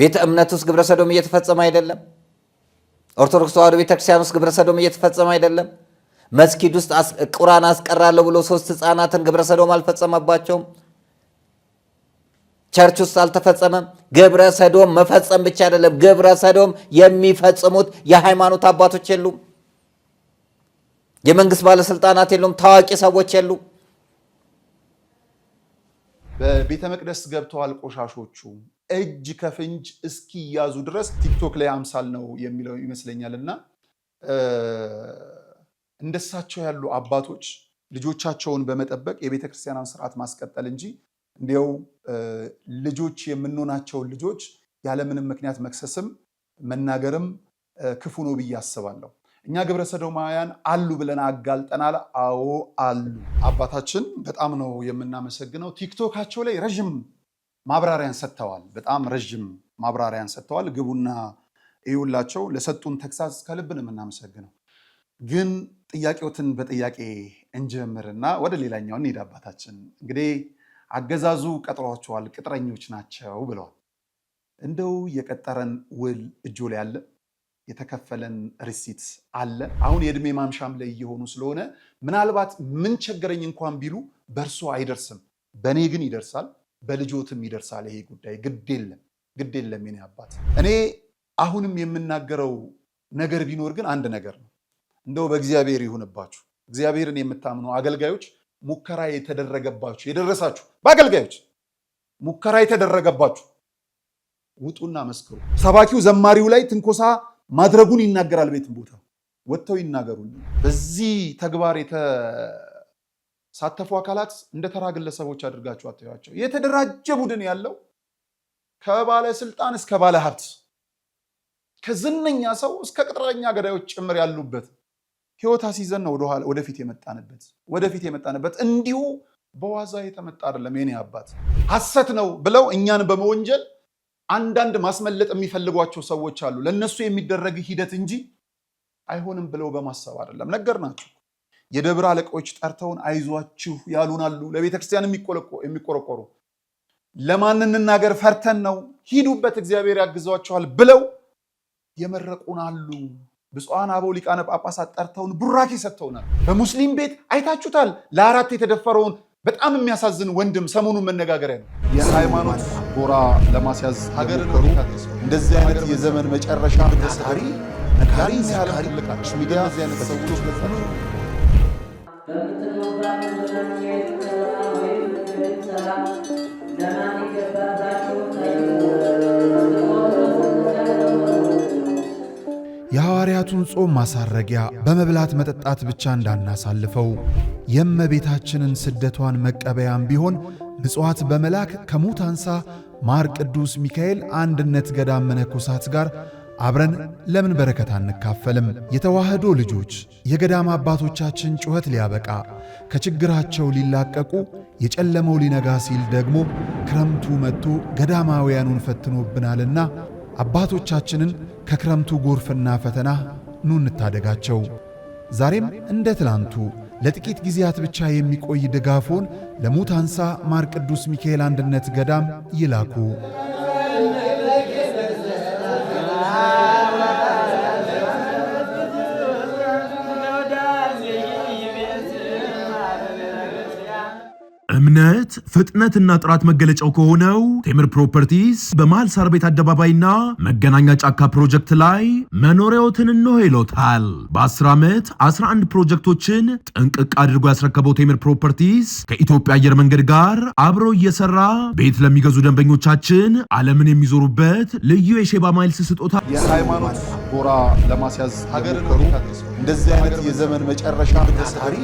ቤተ እምነት ውስጥ ግብረ ሰዶም እየተፈጸመ አይደለም? ኦርቶዶክስ ተዋሕዶ ቤተክርስቲያን ውስጥ ግብረ ሰዶም እየተፈጸመ አይደለም? መስጊድ ውስጥ ቁርአን አስቀራለሁ ብሎ 3 ህፃናትን ግብረ ሰዶም አልፈጸመባቸውም? ቸርች ውስጥ አልተፈጸመም? ግብረ ሰዶም መፈጸም ብቻ አይደለም፣ ግብረ ሰዶም የሚፈጽሙት የሃይማኖት አባቶች የሉም፣ የመንግስት ባለስልጣናት የሉም፣ ታዋቂ ሰዎች የሉም። በቤተ መቅደስ ገብተዋል ቆሻሾቹ እጅ ከፍንጅ እስኪያዙ ድረስ ቲክቶክ ላይ አምሳል ነው የሚለው ይመስለኛልና እንደሳቸው ያሉ አባቶች ልጆቻቸውን በመጠበቅ የቤተ ክርስቲያናን ስርዓት ማስቀጠል እንጂ እንዲያው ልጆች የምንሆናቸው ልጆች ያለምንም ምክንያት መክሰስም መናገርም ክፉ ነው ብዬ አስባለሁ። እኛ ግብረ ሰዶማውያን አሉ ብለን አጋልጠናል። አዎ አሉ። አባታችን በጣም ነው የምናመሰግነው። ቲክቶካቸው ላይ ረጅም ማብራሪያን ሰጥተዋል። በጣም ረጅም ማብራሪያን ሰጥተዋል። ግቡና እዩላቸው። ለሰጡን ተግሳጽ ከልብ ነው የምናመሰግነው። ግን ጥያቄዎትን በጥያቄ እንጀምርና ወደ ሌላኛው እንሂድ። አባታችን እንግዲህ አገዛዙ ቀጥሯቸዋል፣ ቅጥረኞች ናቸው ብለዋል። እንደው የቀጠረን ውል እጆ ላይ አለ? የተከፈለን ሪሲት አለ? አሁን የእድሜ ማምሻም ላይ እየሆኑ ስለሆነ ምናልባት ምን ቸገረኝ እንኳን ቢሉ በእርሶ አይደርስም፣ በእኔ ግን ይደርሳል፣ በልጆትም ይደርሳል። ይሄ ጉዳይ ግድ የለም የኔ አባት። እኔ አሁንም የምናገረው ነገር ቢኖር ግን አንድ ነገር ነው። እንደው በእግዚአብሔር ይሁንባችሁ። እግዚአብሔርን የምታምኑ አገልጋዮች ሙከራ የተደረገባችሁ የደረሳችሁ በአገልጋዮች ሙከራ የተደረገባችሁ ውጡና መስክሩ። ሰባኪው ዘማሪው ላይ ትንኮሳ ማድረጉን ይናገራል። ቤትም ቦታ ወጥተው ይናገሩልኝ። በዚህ ተግባር የተሳተፉ አካላት እንደ ተራ ግለሰቦች አድርጋችሁ አታዩዋቸው። የተደራጀ ቡድን ያለው ከባለስልጣን እስከ ባለ ሀብት ከዝነኛ ሰው እስከ ቅጥረኛ ገዳዮች ጭምር ያሉበት ህይወት አሲዘን ነው ወደፊት የመጣንበት እንዲሁ በዋዛ የተመጣ አይደለም። የኔ አባት ሐሰት ነው ብለው እኛን በመወንጀል አንዳንድ ማስመለጥ የሚፈልጓቸው ሰዎች አሉ። ለነሱ የሚደረግ ሂደት እንጂ አይሆንም ብለው በማሰብ አይደለም። ነገርናችሁ። የደብረ አለቆች ጠርተውን አይዟችሁ ያሉናሉ። ለቤተክርስቲያን የሚቆረቆሩ ለማን እንናገር ፈርተን ነው፣ ሂዱበት እግዚአብሔር ያግዟቸዋል ብለው የመረቁናሉ። ብፁዓን አበው ሊቃነ ጳጳሳት ጠርተውን ቡራኬ ሰጥተውናል። በሙስሊም ቤት አይታችሁታል። ለ4 የተደፈረውን በጣም የሚያሳዝን ወንድም ሰሞኑን መነጋገሪያ ነው። የሃይማኖት ጎራ ለማስያዝ ሀገር እንደዚህ አይነት የዘመን መጨረሻ ታሪ ሚዲያ እዚህ አይነት ሰዎች ገጻቸው የሐዋርያቱን ጾም ማሳረጊያ በመብላት መጠጣት ብቻ እንዳናሳልፈው የእመቤታችንን ስደቷን መቀበያም ቢሆን ምጽዋት በመላክ ከሙት አንሳ ማር ቅዱስ ሚካኤል አንድነት ገዳም መነኮሳት ጋር አብረን ለምን በረከት አንካፈልም? የተዋህዶ ልጆች የገዳም አባቶቻችን ጩኸት ሊያበቃ ከችግራቸው ሊላቀቁ የጨለመው ሊነጋ ሲል ደግሞ ክረምቱ መጥቶ ገዳማውያኑን ፈትኖብናልና አባቶቻችንን ከክረምቱ ጎርፍና ፈተና ኑ እንታደጋቸው። ዛሬም እንደ ትላንቱ ለጥቂት ጊዜያት ብቻ የሚቆይ ድጋፎን ለሙት አንሳ ማር ቅዱስ ሚካኤል አንድነት ገዳም ይላኩ። እምነት ፍጥነትና ጥራት መገለጫው ከሆነው ቴምር ፕሮፐርቲስ በመሃል ሳር ቤት አደባባይና መገናኛ ጫካ ፕሮጀክት ላይ መኖሪያዎትን እንሆ ይሎታል። በ10 ዓመት 11 ፕሮጀክቶችን ጥንቅቅ አድርጎ ያስረከበው ቴምር ፕሮፐርቲስ ከኢትዮጵያ አየር መንገድ ጋር አብሮ እየሰራ ቤት ለሚገዙ ደንበኞቻችን ዓለምን የሚዞሩበት ልዩ የሼባ ማይልስ ስጦታ የሃይማኖት ጎራ ለማስያዝ ሀገር እንደዚህ አይነት የዘመን መጨረሻ ታሪ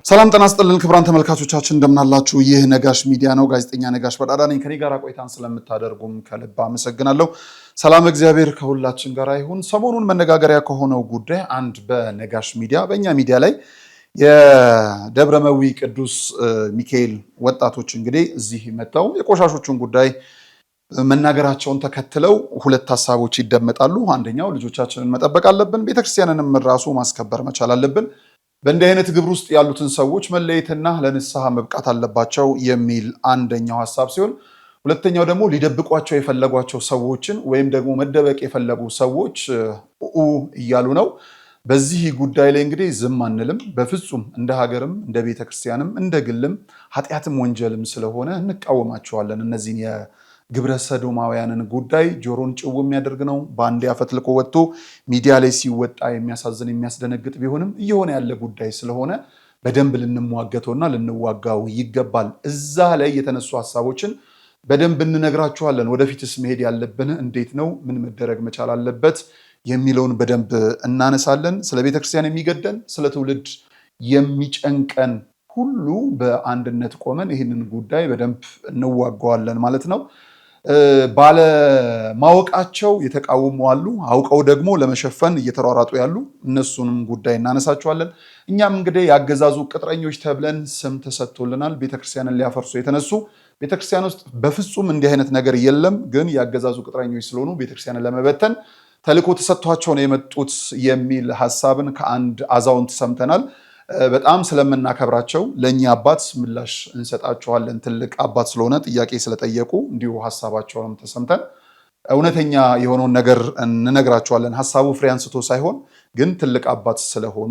ሰላም ጤና ይስጥልን ክቡራን ተመልካቾቻችን እንደምናላችሁ። ይህ ነጋሽ ሚዲያ ነው። ጋዜጠኛ ነጋሽ በዳዳ ነኝ። ከኔ ጋር ቆይታን ስለምታደርጉም ከልብ አመሰግናለሁ። ሰላም እግዚአብሔር ከሁላችን ጋር ይሁን። ሰሞኑን መነጋገሪያ ከሆነው ጉዳይ አንድ በነጋሽ ሚዲያ በእኛ ሚዲያ ላይ የደብረመዊ ቅዱስ ሚካኤል ወጣቶች እንግዲህ እዚህ መጥተው የቆሻሾቹን ጉዳይ መናገራቸውን ተከትለው 2 ሐሳቦች ይደመጣሉ። አንደኛው ልጆቻችንን መጠበቅ አለብን፣ ቤተክርስቲያንንም ራሱ ማስከበር መቻል አለብን። በእንዲህ አይነት ግብር ውስጥ ያሉትን ሰዎች መለየትና ለንስሐ መብቃት አለባቸው የሚል አንደኛው ሐሳብ ሲሆን ሁለተኛው ደግሞ ሊደብቋቸው የፈለጓቸው ሰዎችን ወይም ደግሞ መደበቅ የፈለጉ ሰዎች እያሉ ነው። በዚህ ጉዳይ ላይ እንግዲህ ዝም አንልም በፍጹም እንደ ሀገርም እንደ ቤተክርስቲያንም እንደ ግልም ኃጢአትም ወንጀልም ስለሆነ እንቃወማቸዋለን። እነዚህን የግብረ ሰዶማውያንን ጉዳይ ጆሮን ጭው የሚያደርግ ነው። በአንድ ያፈትልቆ ወጥቶ ሚዲያ ላይ ሲወጣ የሚያሳዝን የሚያስደነግጥ ቢሆንም እየሆነ ያለ ጉዳይ ስለሆነ በደንብ ልንሟገተውና ልንዋጋው ይገባል። እዛ ላይ የተነሱ ሐሳቦችን በደንብ እንነግራችኋለን። ወደፊትስ መሄድ ያለብን እንዴት ነው? ምን መደረግ መቻል አለበት የሚለውን በደንብ እናነሳለን። ስለ ቤተክርስቲያን የሚገደን ስለ ትውልድ የሚጨንቀን ሁሉ በአንድነት ቆመን ይህንን ጉዳይ በደንብ እንዋጋዋለን ማለት ነው። ባለማወቃቸው የተቃወሙ አሉ፣ አውቀው ደግሞ ለመሸፈን እየተሯሯጡ ያሉ እነሱንም ጉዳይ እናነሳቸዋለን። እኛም እንግዲህ ያገዛዙ ቅጥረኞች ተብለን ስም ተሰጥቶልናል። ቤተክርስቲያንን ሊያፈርሱ የተነሱ ቤተክርስቲያን ውስጥ በፍጹም እንዲህ አይነት ነገር የለም፣ ግን ያገዛዙ ቅጥረኞች ስለሆኑ ቤተክርስቲያንን ለመበተን ተልእኮ ተሰጥቷቸው ነው የመጡት የሚል ሐሳብን ከአንድ አዛውንት ሰምተናል። በጣም ስለምናከብራቸው ለእኛ አባት ምላሽ እንሰጣቸዋለን። ትልቅ አባት ስለሆነ ጥያቄ ስለጠየቁ እንዲሁ ሐሳባቸውንም ተሰምተን እውነተኛ የሆነውን ነገር እንነግራቸዋለን። ሐሳቡ ፍሬ አንስቶ ሳይሆን ግን ትልቅ አባት ስለሆኑ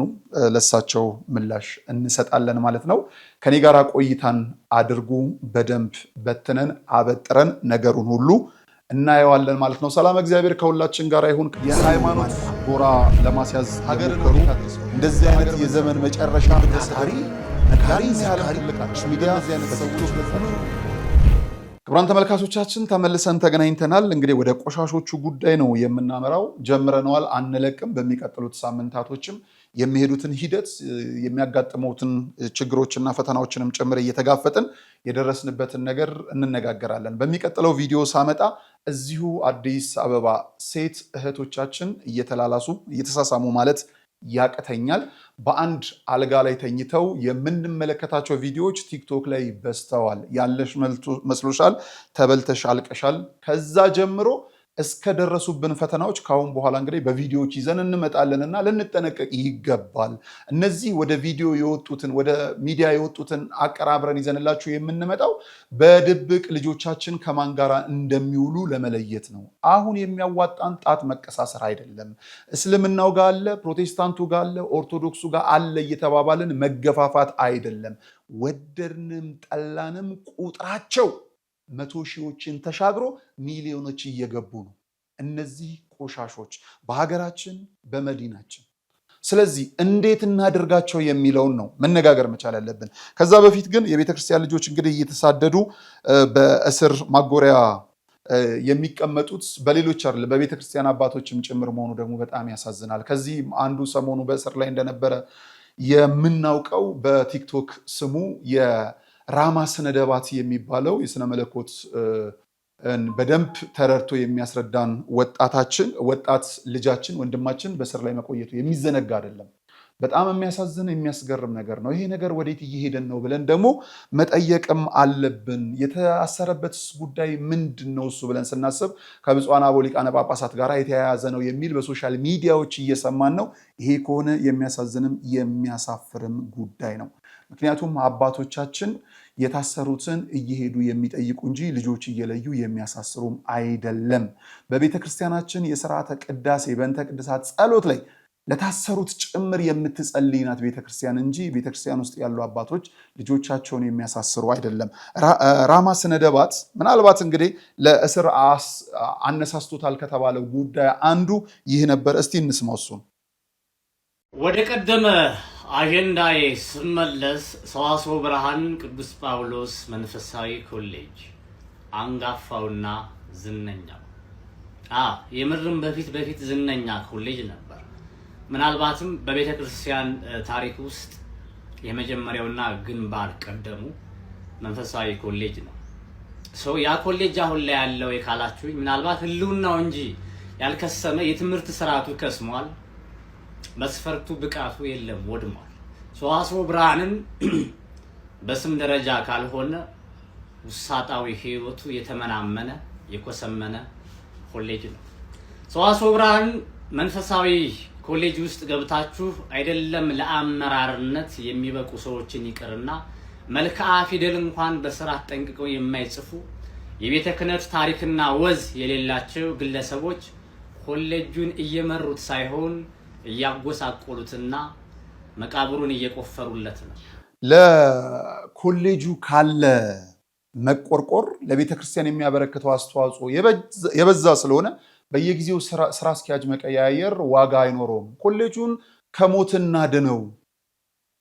ለሳቸው ምላሽ እንሰጣለን ማለት ነው። ከኔ ጋር ቆይታን አድርጉ። በደንብ በትነን አበጥረን ነገሩን ሁሉ እናየዋለን ማለት ነው። ሰላም እግዚአብሔር ከሁላችን ጋር ይሁን። የሃይማኖት ጎራ ለማስያዝ ሀገርን እንደዚህ አይነት የዘመን መጨረሻ ታሪ ነካሪ ሚዲያ ክቡራን ተመልካቾቻችን ተመልሰን ተገናኝተናል። እንግዲህ ወደ ቆሻሾቹ ጉዳይ ነው የምናመራው። ጀምረነዋል፣ አንለቅም። በሚቀጥሉት ሳምንታቶችም የሚሄዱትን ሂደት የሚያጋጥሙትን ችግሮችና ፈተናዎችንም ጭምር እየተጋፈጥን የደረስንበትን ነገር እንነጋገራለን። በሚቀጥለው ቪዲዮ ሳመጣ እዚሁ አዲስ አበባ ሴት እህቶቻችን እየተላላሱ እየተሳሳሙ ማለት ያቅተኛል። በአንድ አልጋ ላይ ተኝተው የምንመለከታቸው ቪዲዮዎች ቲክቶክ ላይ በዝተዋል። ያለሽ መስሎሻል፣ ተበልተሽ አልቀሻል። ከዛ ጀምሮ እስከደረሱብን ፈተናዎች ካሁን በኋላ እንግዲህ በቪዲዮዎች ይዘን እንመጣለንና ልንጠነቀቅ ይገባል። እነዚህ ወደ ቪዲዮ የወጡትን ወደ ሚዲያ የወጡትን አቀራብረን ይዘንላችሁ የምንመጣው በድብቅ ልጆቻችን ከማን ጋር እንደሚውሉ ለመለየት ነው። አሁን የሚያዋጣን ጣት መቀሳሰር አይደለም። እስልምናው ጋር አለ፣ ፕሮቴስታንቱ ጋር አለ፣ ኦርቶዶክሱ ጋር አለ እየተባባልን መገፋፋት አይደለም። ወደድንም ጠላንም ቁጥራቸው 100 ሺዎችን ተሻግሮ ሚሊዮኖች እየገቡ ነው እነዚህ ቆሻሾች በሀገራችን በመዲናችን። ስለዚህ እንዴት እናደርጋቸው የሚለውን ነው መነጋገር መቻል ያለብን። ከዛ በፊት ግን የቤተክርስቲያን ልጆች እንግዲህ እየተሳደዱ በእስር ማጎሪያ የሚቀመጡት በሌሎች አይደለም በቤተክርስቲያን አባቶችም ጭምር መሆኑ ደግሞ በጣም ያሳዝናል። ከዚህ አንዱ ሰሞኑ በእስር ላይ እንደነበረ የምናውቀው በቲክቶክ ስሙ ራማ ስነደባት የሚባለው የስነ መለኮት በደንብ ተረድቶ የሚያስረዳን ወጣት ልጃችን ወንድማችን በስር ላይ መቆየቱ የሚዘነጋ አይደለም። በጣም የሚያሳዝን የሚያስገርም ነገር ነው። ይሄ ነገር ወዴት እየሄደን ነው ብለን ደግሞ መጠየቅም አለብን። የታሰረበት ጉዳይ ምንድን ነው እሱ ብለን ስናስብ ከብፁዓን አበው ሊቃነ ጳጳሳት ጋር የተያያዘ ነው የሚል በሶሻል ሚዲያዎች እየሰማን ነው። ይሄ ከሆነ የሚያሳዝንም የሚያሳፍርም ጉዳይ ነው። ምክንያቱም አባቶቻችን የታሰሩትን እየሄዱ የሚጠይቁ እንጂ ልጆች እየለዩ የሚያሳስሩም አይደለም። በቤተ ክርስቲያናችን የሥርዓተ ቅዳሴ በእንተ ቅድሳት ጸሎት ላይ ለታሰሩት ጭምር የምትጸልይ ናት ቤተክርስቲያን እንጂ ቤተክርስቲያን ውስጥ ያሉ አባቶች ልጆቻቸውን የሚያሳስሩ አይደለም። ራማ ስነደባት ምናልባት እንግዲህ ለእስር አነሳስቶታል ከተባለው ጉዳይ አንዱ ይህ ነበር። እስቲ እንስማው እሱን። ወደ ቀደመ አጀንዳዬ ስመለስ ሰዋስወ ብርሃን ቅዱስ ጳውሎስ መንፈሳዊ ኮሌጅ አንጋፋውና ዝነኛው የምርም በፊት ዝነኛ ኮሌጅ ነበር። ምናልባትም በቤተ ክርስቲያን ታሪክ ውስጥ የመጀመሪያውና ግንባር ቀደሙ መንፈሳዊ ኮሌጅ ነው። ያ ኮሌጅ አሁን ላይ ያለው የካላችሁኝ ምናልባት ህልውናው እንጂ ያልከሰመ የትምህርት ስርዓቱ ከስሟል። መስፈርቱ ብቃቱ የለም፣ ወድሟል። ሰዋስወ ብርሃንን በስም ደረጃ ካልሆነ ውሳጣዊ ህይወቱ የተመናመነ የኮሰመነ ኮሌጅ ነው። ሰዋስወ ብርሃን መንፈሳዊ ኮሌጅ ውስጥ ገብታችሁ አይደለም ለአመራርነት የሚበቁ ሰዎችን ይቅርና መልክዓ ፊደል እንኳን በስርዓት ጠንቅቀው የማይጽፉ የቤተ ክህነት ታሪክና ወዝ የሌላቸው ግለሰቦች ኮሌጁን እየመሩት ሳይሆን እያጎሳቆሉትና መቃብሩን እየቆፈሩለት ነው። ለኮሌጁ ካለ መቆርቆር ለቤተ ክርስቲያን የሚያበረክተው አስተዋጽኦ የበዛ ስለሆነ በየጊዜው ስራ አስኪያጅ መቀያየር ዋጋ አይኖረውም። ኮሌጁን ከሞት እናድነው፣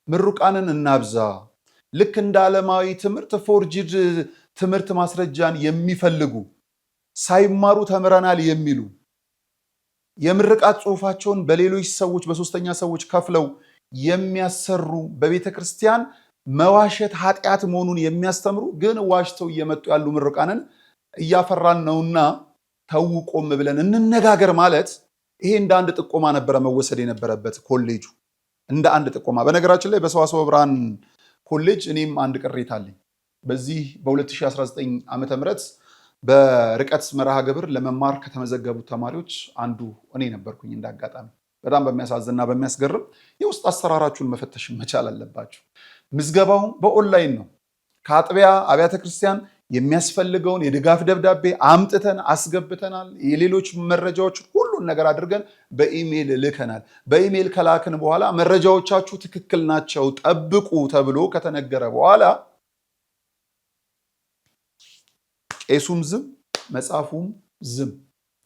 ምሩቃንን እናብዛ። ልክ እንደ ዓለማዊ ትምህርት ፎርጅድ ትምህርት ማስረጃን የሚፈልጉ ሳይማሩ ተምረናል የሚሉ የምርቃት ጽሑፋቸውን በሌሎች ሰዎች በሶስተኛ ሰዎች ከፍለው የሚያሰሩ በቤተ ክርስቲያን መዋሸት ኃጢአት መሆኑን የሚያስተምሩ ግን ዋሽተው እየመጡ ያሉ ምሩቃንን እያፈራን ነውና ተው ቆም ብለን እንነጋገር ማለት ይሄ እንደ አንድ ጥቆማ ነበረ መወሰድ የነበረበት ኮሌጁ እንደ አንድ ጥቆማ። በነገራችን ላይ በሰዋስወ ብርሃን ኮሌጅ እኔም አንድ ቅሬታ አለኝ። በዚህ በ2019 ዓመተ ምህረት በርቀት መርሃ ግብር ለመማር ከተመዘገቡት ተማሪዎች አንዱ እኔ ነበርኩኝ። እንዳጋጣሚ በጣም በሚያሳዝንና በሚያስገርም የውስጥ አሰራራችሁን መፈተሽ መቻል አለባችሁ። ምዝገባው በኦንላይን ነው። ከአጥቢያ አብያተ ክርስቲያን የሚያስፈልገውን የድጋፍ ደብዳቤ አምጥተን አስገብተናል። የሌሎች መረጃዎች ሁሉን ነገር አድርገን በኢሜይል ልከናል። በኢሜይል ከላክን በኋላ መረጃዎቻችሁ ትክክል ናቸው ጠብቁ ተብሎ ከተነገረ በኋላ ቄሱም ዝም፣ መጽሐፉም ዝም።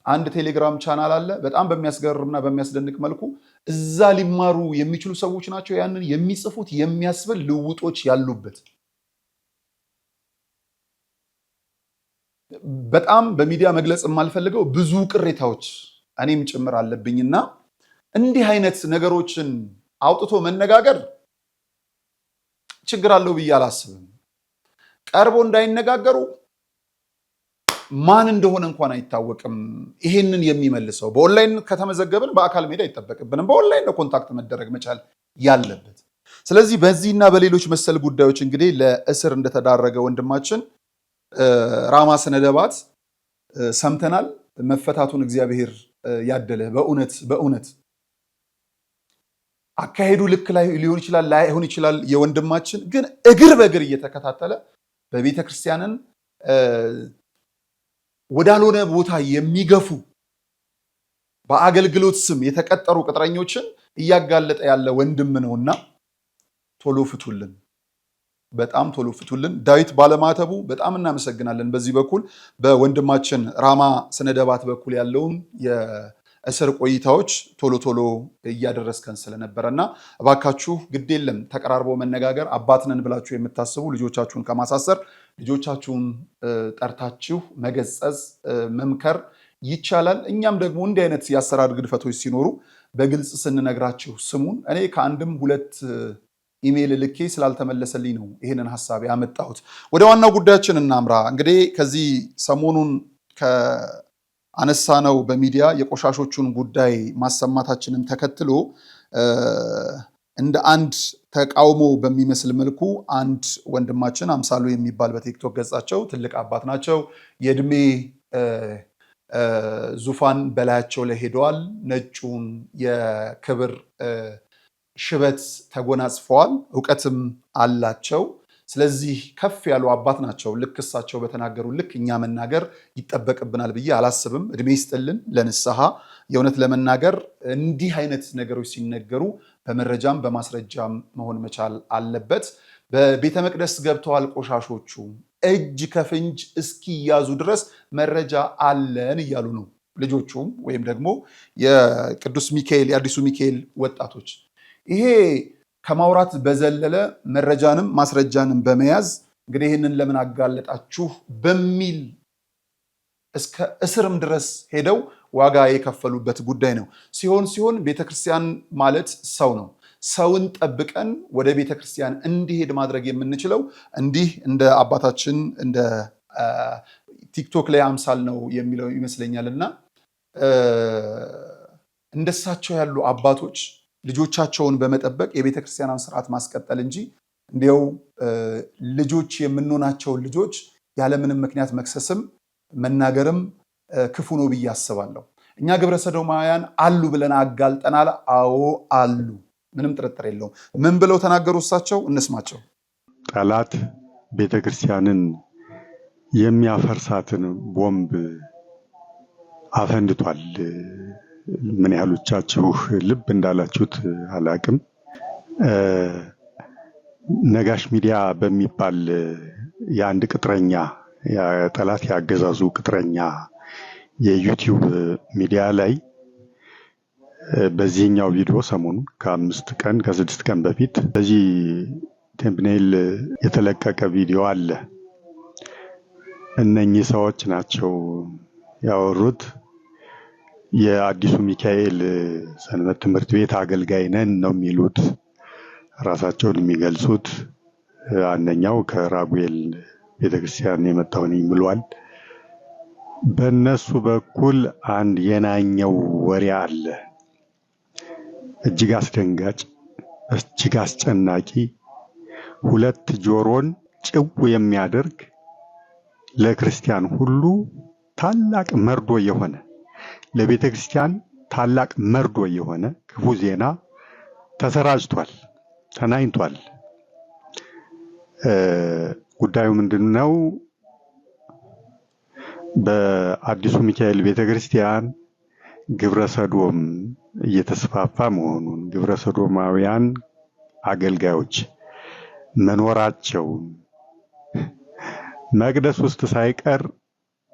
አንድ ቴሌግራም ቻናል አለ። በጣም በሚያስገርምና በሚያስደንቅ መልኩ እዛ ሊማሩ የሚችሉ ሰዎች ናቸው ያንን የሚጽፉት የሚያስብል ልውጦች ያሉበት በጣም በሚዲያ መግለጽ የማልፈልገው ብዙ ቅሬታዎች እኔም ጭምር አለብኝና እንዲህ አይነት ነገሮችን አውጥቶ መነጋገር ችግር አለው ብዬ አላስብም። ቀርቦ እንዳይነጋገሩ ማን እንደሆነ እንኳን አይታወቅም። ይሄንን የሚመልሰው በኦንላይን ከተመዘገብን በአካል መሄድ አይጠበቅብንም። በኦንላይን ነው ኮንታክት መደረግ መቻል ያለበት። ስለዚህ በዚህና በሌሎች መሰል ጉዳዮች እንግዲህ ለእስር እንደተዳረገ ወንድማችን ራማ ስነደባት ሰምተናል። መፈታቱን እግዚአብሔር ያደለ። በእውነት አካሄዱ ልክ ላይ ሊሆን ይችላል ላይሆን ይችላል። የወንድማችን ግን እግር በእግር እየተከታተለ በቤተ ክርስቲያንን ወዳልሆነ ቦታ የሚገፉ በአገልግሎት ስም የተቀጠሩ ቅጥረኞችን እያጋለጠ ያለ ወንድም ነውና ቶሎ ፍቱልን፣ በጣም ቶሎ ፍቱልን። ዳዊት ባለማተቡ በጣም እናመሰግናለን። በዚህ በኩል በወንድማችን ራማ ስነደባት በኩል ያለውን የእስር ቆይታዎች ቶሎ እያደረስከን ስለነበረና እባካችሁ ግድ የለም ተቀራርቦ መነጋገር። አባትነን ብላችሁ የምታስቡ ልጆቻችሁን ከማሳሰር ልጆቻችሁን ጠርታችሁ መገጸጽ መምከር ይቻላል። እኛም ደግሞ እንዲህ አይነት የአሰራር ግድፈቶች ሲኖሩ በግልጽ ስንነግራችሁ ስሙን። እኔ ከአንድም ሁለት ኢሜይል ልኬ ስላልተመለሰልኝ ነው ይህንን ሀሳብ ያመጣሁት። ወደ ዋናው ጉዳያችን እናምራ። እንግዲህ ከዚህ ሰሞኑን ከአነሳነው በሚዲያ የቆሻሾቹን ጉዳይ ማሰማታችንን ተከትሎ እንደ አንድ ተቃውሞ በሚመስል መልኩ አንድ ወንድማችን አምሳሉ የሚባል በቲክቶክ ገጻቸው ትልቅ አባት ናቸው። የእድሜ ዙፋን በላያቸው ላይ ሄደዋል። ነጩን የክብር ሽበት ተጎናጽፈዋል። እውቀትም አላቸው። ስለዚህ ከፍ ያሉ አባት ናቸው። ልክ እሳቸው በተናገሩ ልክ እኛ መናገር ይጠበቅብናል ብዬ አላስብም። እድሜ ይስጥልን ለንስሐ። የእውነት ለመናገር እንዲህ አይነት ነገሮች ሲነገሩ በመረጃም በማስረጃም መሆን መቻል አለበት። በቤተ መቅደስ ገብተዋል ቆሻሾቹ እጅ ከፍንጅ እስኪያዙ ድረስ መረጃ አለን እያሉ ነው ልጆቹም ወይም ደግሞ የቅዱስ ሚካኤል የአዲሱ ሚካኤል ወጣቶች። ይሄ ከማውራት በዘለለ መረጃንም ማስረጃንም በመያዝ እንግዲህ ይህንን ለምን አጋለጣችሁ በሚል እስከ እስርም ድረስ ሄደው ዋጋ የከፈሉበት ጉዳይ ነው። ሲሆን ቤተክርስቲያን ማለት ሰው ነው። ሰውን ጠብቀን ወደ ቤተክርስቲያን እንዲሄድ ማድረግ የምንችለው እንዲህ እንደ አባታችን እንደ ቲክቶክ ላይ አምሳል ነው የሚለው ይመስለኛልና እንደሳቸው ያሉ አባቶች ልጆቻቸውን በመጠበቅ የቤተክርስቲያንን ስርዓት ማስቀጠል እንጂ እንዲያው ልጆች የምንሆናቸውን ልጆች ያለምንም ምክንያት መክሰስም መናገርም ክፉ ነው ብዬ አስባለሁ። እኛ ግብረ ሰዶማውያን አሉ ብለን አጋልጠናል። አዎ አሉ፣ ምንም ጥርጥር የለውም። ምን ብለው ተናገሩ እሳቸው? እንስማቸው። ጠላት ቤተክርስቲያንን የሚያፈርሳትን ቦምብ አፈንድቷል። ምን ያህሎቻችሁ ልብ እንዳላችሁት አላቅም። ነጋሽ ሚዲያ በሚባል የአንድ ቅጥረኛ ጠላት ያገዛዙ ቅጥረኛ የዩቲዩብ ሚዲያ ላይ በዚህኛው ቪዲዮ ሰሞኑን ከ5 ቀን ከ6 ቀን በፊት በዚህ ቴምብኔል የተለቀቀ ቪዲዮ አለ። እነኚህ ሰዎች ናቸው ያወሩት። የአዲሱ ሚካኤል ሰንበት ትምህርት ቤት አገልጋይ ነን ነው የሚሉት ራሳቸውን የሚገልጹት። አንደኛው ከራጉኤል ቤተክርስቲያን የመጣው ነኝ ብሏል። በእነሱ በኩል አንድ የናኘው ወሬ አለ። እጅግ አስደንጋጭ፣ እጅግ አስጨናቂ፣ ሁለት ጆሮን ጭው የሚያደርግ ለክርስቲያን ሁሉ ታላቅ መርዶ የሆነ ለቤተ ክርስቲያን ታላቅ መርዶ የሆነ ክፉ ዜና ተሰራጭቷል፣ ተናኝቷል። ጉዳዩ ምንድነው? በአዲሱ ሚካኤል ቤተክርስቲያን ግብረ ሰዶም እየተስፋፋ መሆኑን፣ ግብረ ሰዶማውያን አገልጋዮች መኖራቸውን፣ መቅደስ ውስጥ ሳይቀር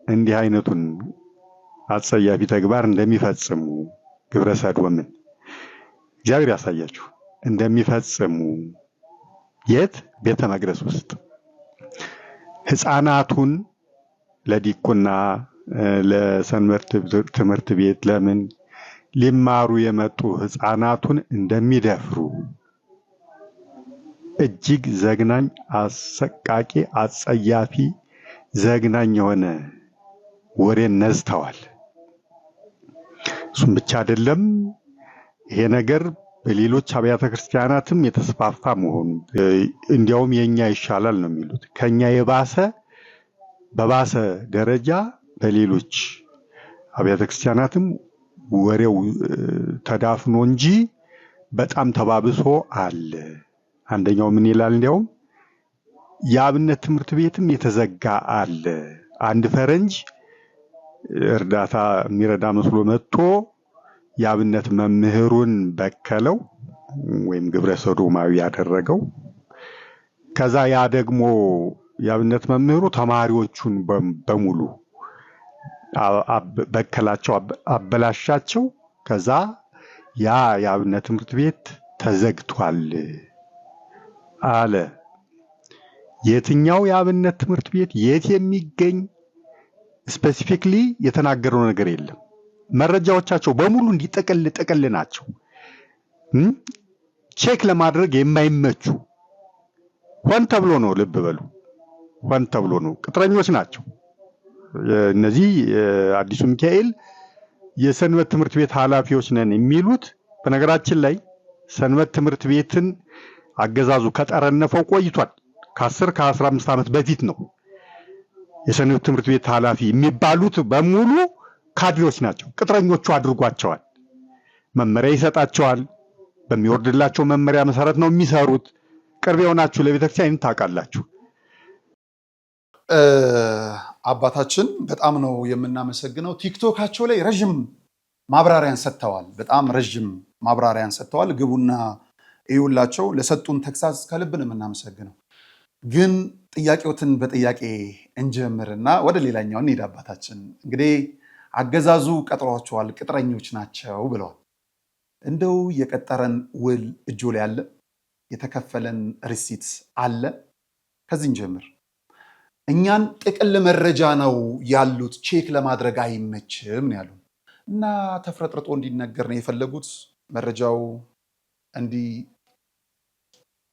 እንዲህ አይነቱን አጸያፊ ተግባር እንደሚፈጽሙ ግብረ ሰዶምን እግዚአብሔር ያሳያችሁ እንደሚፈጽሙ የት ቤተ መቅደስ ውስጥ ሕፃናቱን ለዲቁና ለሰንበት ትምህርት ቤት ለምን ሊማሩ የመጡ ሕፃናቱን እንደሚደፍሩ እጅግ ዘግናኝ፣ አሰቃቂ፣ አጸያፊ፣ ዘግናኝ የሆነ ወሬን ነዝተዋል። እሱም ብቻ አይደለም፣ ይሄ ነገር በሌሎች አብያተ ክርስቲያናትም የተስፋፋ መሆኑ እንዲያውም የኛ ይሻላል ነው የሚሉት። ከኛ የባሰ በባሰ ደረጃ በሌሎች አብያተ ክርስቲያናትም ወሬው ተዳፍኖ እንጂ በጣም ተባብሶ አለ። አንደኛው ምን ይላል? እንዲያውም የአብነት ትምህርት ቤትም የተዘጋ አለ። አንድ ፈረንጅ እርዳታ የሚረዳ መስሎ መጥቶ የአብነት መምህሩን በከለው ወይም ግብረ ሰዶማዊ ያደረገው። ከዛ ያ ደግሞ የአብነት መምህሩ ተማሪዎቹን በሙሉ በከላቸው፣ አበላሻቸው። ከዛ ያ የአብነት ትምህርት ቤት ተዘግቷል አለ። የትኛው የአብነት ትምህርት ቤት የት የሚገኝ ስፔሲፊክሊ የተናገረው ነገር የለም። መረጃዎቻቸው በሙሉ እንዲጠቅል ናቸው። ቼክ ለማድረግ የማይመቹ ሆን ተብሎ ነው። ልብ በሉ፣ ሆን ተብሎ ነው። ቅጥረኞች ናቸው እነዚህ። አዲሱ ሚካኤል የሰንበት ትምህርት ቤት ኃላፊዎች ነን የሚሉት በነገራችን ላይ ሰንበት ትምህርት ቤትን አገዛዙ ከጠረነፈው ቆይቷል። ከ10 ከ15 ዓመት በፊት ነው። የሰንበት ትምህርት ቤት ኃላፊ የሚባሉት በሙሉ ካድሬዎች ናቸው። ቅጥረኞቹ አድርጓቸዋል። መመሪያ ይሰጣቸዋል። በሚወርድላቸው መመሪያ መሰረት ነው የሚሰሩት። ቅርብ የሆናችሁ ለቤተክርስቲያን ታውቃላችሁ። አባታችን በጣም ነው የምናመሰግነው። ቲክቶካቸው ላይ ረዥም ማብራሪያን ሰጥተዋል። በጣም ረዥም ማብራሪያን ሰጥተዋል። ግቡና እዩላቸው። ለሰጡን ተግሳጽ ከልብ ነው የምናመሰግነው። ግን ጥያቄዎትን በጥያቄ እንጀምርና ወደ ሌላኛው እንሂድ። አባታችን እንግዲህ አገዛዙ ቀጥሯቸዋል፣ ቅጥረኞች ናቸው ብለዋል። እንደው የቀጠረን ውል እጆ ላይ አለ? የተከፈለን ሪሲት አለ? ከዚህ እንጀምር። እኛን ጥቅል መረጃ ነው ያሉት፣ ቼክ ለማድረግ አይመችም ያሉ እና ተፍረጥርጦ እንዲነገር ነው የፈለጉት። መረጃው እንዲህ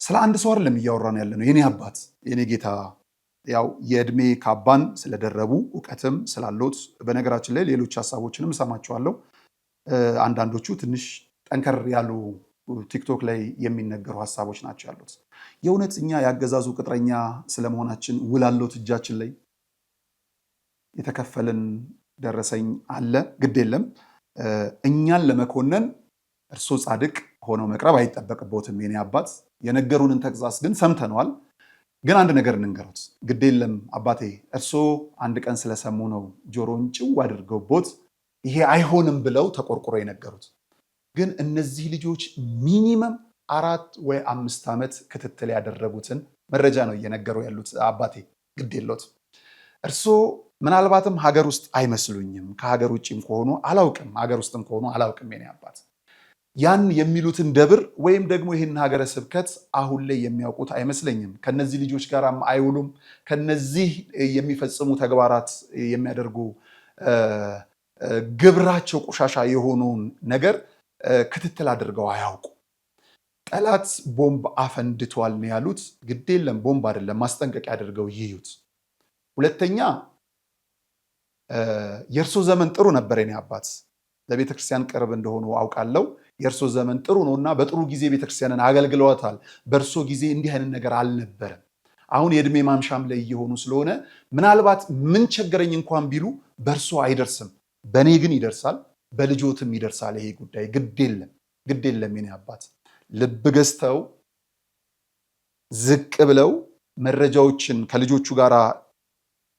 ስለ አንድ ሰው አይደለም እያወራን ያለ ነው። የኔ አባት የኔ ጌታ ያው የእድሜ ካባን ስለደረቡ እውቀትም ስላሉት፣ በነገራችን ላይ ሌሎች ሀሳቦችንም እሰማቸዋለሁ። አንዳንዶቹ ትንሽ ጠንከር ያሉ ቲክቶክ ላይ የሚነገሩ ሀሳቦች ናቸው ያሉት። የእውነት እኛ ያገዛዙ ቅጥረኛ ስለመሆናችን ውል አለዎት እጃችን ላይ? የተከፈልን ደረሰኝ አለ? ግድ የለም እኛን ለመኮነን እርሶ ጻድቅ ሆነው መቅረብ አይጠበቅቦትም የኔ አባት። የነገሩንን ተግዛዝ ግን ሰምተነዋል። ግን አንድ ነገር እንንገሩት። ግድ የለም አባቴ፣ እርሶ አንድ ቀን ስለሰሙ ነው ጆሮን ጭው አድርገውቦት ይሄ አይሆንም ብለው ተቆርቁሮ የነገሩት። ግን እነዚህ ልጆች ሚኒመም 4 ወይ 5 ዓመት ክትትል ያደረጉትን መረጃ ነው እየነገሩ ያሉት አባቴ። ግድ የሎት እርሶ ምናልባትም ሀገር ውስጥ አይመስሉኝም። ከሀገር ውጭም ከሆኑ አላውቅም፣ ሀገር ውስጥም ከሆኑ አላውቅም የኔ አባት። ያን የሚሉትን ደብር ወይም ደግሞ ይህን ሀገረ ስብከት አሁን ላይ የሚያውቁት አይመስለኝም። ከነዚህ ልጆች ጋር አይውሉም። ከነዚህ የሚፈጽሙ ተግባራት የሚያደርጉ ግብራቸው ቆሻሻ የሆነውን ነገር ክትትል አድርገው አያውቁ። ጠላት ቦምብ አፈንድቷል ነው ያሉት። ግድ የለም ቦምብ አይደለም፣ ማስጠንቀቂያ አድርገው ይዩት። ሁለተኛ የእርሶ ዘመን ጥሩ ነበር የኔ አባት። ለቤተክርስቲያን ቅርብ እንደሆኑ አውቃለሁ። የእርሶ ዘመን ጥሩ ነውና በጥሩ ጊዜ ቤተክርስቲያንን አገልግለዋታል። በእርሶ ጊዜ እንዲህ አይነት ነገር አልነበረም። አሁን የእድሜ ማምሻም ላይ እየሆኑ ስለሆነ ምናልባት ምን ቸገረኝ እንኳን ቢሉ በእርሶ አይደርስም፣ በእኔ ግን ይደርሳል፣ በልጆትም ይደርሳል ይሄ ጉዳይ። ግድ የለም የኔ አባት። ልብ ገዝተው ዝቅ ብለው መረጃዎችን ከልጆቹ ጋር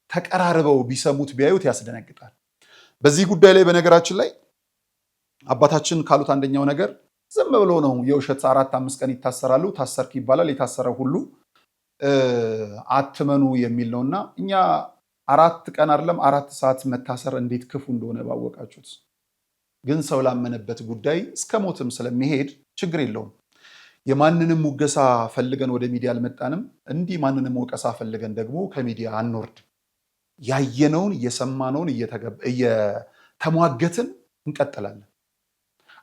ተቀራርበው ቢሰሙት ቢያዩት ያስደነግጣል። በዚህ ጉዳይ ላይ በነገራችን ላይ አባታችን ካሉት አንደኛው ነገር ዝም ብሎ ነው የውሸት 4-5 ቀን ይታሰራሉ፣ ታሰርክ ይባላል፣ የታሰረ ሁሉ አትመኑ የሚል ነውና እኛ 4 ቀን አይደለም 4 ሰዓት መታሰር እንዴት ክፉ እንደሆነ ባወቃችሁት። ግን ሰው ላመነበት ጉዳይ እስከ ሞትም ስለሚሄድ ችግር የለውም። የማንንም ሙገሳ ፈልገን ወደ ሚዲያ አልመጣንም። እንዲህ ማንንም ወቀሳ ፈልገን ደግሞ ከሚዲያ አንወርድ። ያየነውን እየሰማነውን እየተሟገትን እንቀጥላለን።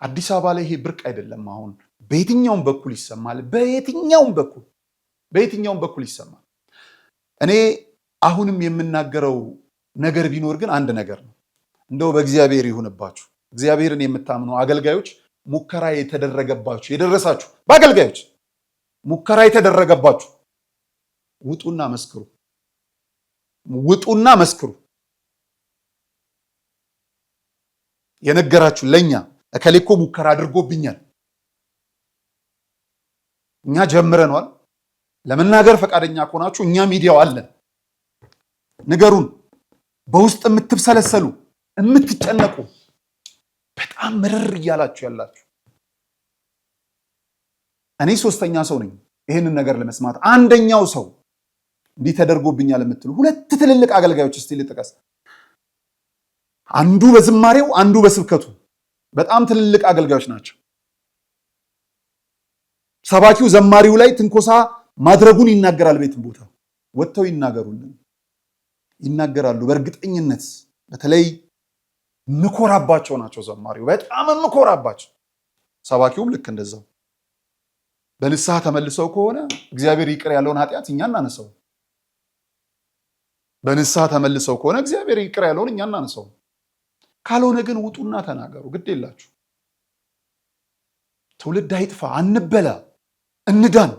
አዲስ አበባ ላይ ይሄ ብርቅ አይደለም። አሁን በየትኛውም በኩል ይሰማል። በየትኛውም በኩል ይሰማል። እኔ አሁንም የምናገረው ነገር ቢኖር ግን አንድ ነገር ነው። እንደው በእግዚአብሔር ይሁንባችሁ። እግዚአብሔርን የምታምኑ አገልጋዮች ሙከራ የተደረገባችሁ የደረሳችሁ በአገልጋዮች ሙከራ የተደረገባችሁ ውጡና መስክሩ። የነገራችሁ ለኛ እከሌ እኮ ሙከራ አድርጎብኛል፣ እኛ ጀምረናል። ለመናገር ፈቃደኛ ከሆናችሁ እኛ ሚዲያው አለን፣ ንገሩን። በውስጥ የምትብሰለሰሉ የምትጨነቁ በጣም ምርር እያላችሁ ያላችሁ፣ እኔ 3ኛ ሰው ነኝ ይህንን ነገር ለመስማት። አንደኛው ሰው እንዲህ ተደርጎብኛል የምትሉ 2 ትልልቅ አገልጋዮች እስቲ ልጥቀስ። አንዱ በዝማሬው አንዱ በስብከቱ በጣም ትልልቅ አገልጋዮች ናቸው። ሰባኪው ዘማሪው ላይ ትንኮሳ ማድረጉን ይናገራል። ቤትም ቦታ ወጥተው ይናገራሉ በእርግጠኝነት። በተለይ ምኮራባቸው ናቸው። ዘማሪው በጣም ምኮራባቸው፣ ሰባኪውም ልክ እንደዛው። በንስሐ ተመልሰው ከሆነ እግዚአብሔር ይቅር ያለውን ኃጢአት እኛ እናነሳው። በንስሐ ተመልሰው ከሆነ እግዚአብሔር ይቅር ያለውን እኛ እናነሳው። ካልሆነ ግን ውጡና ተናገሩ። ግድ የላችሁ። ትውልድ አይጥፋ፣ አንበላ፣ እንዳን።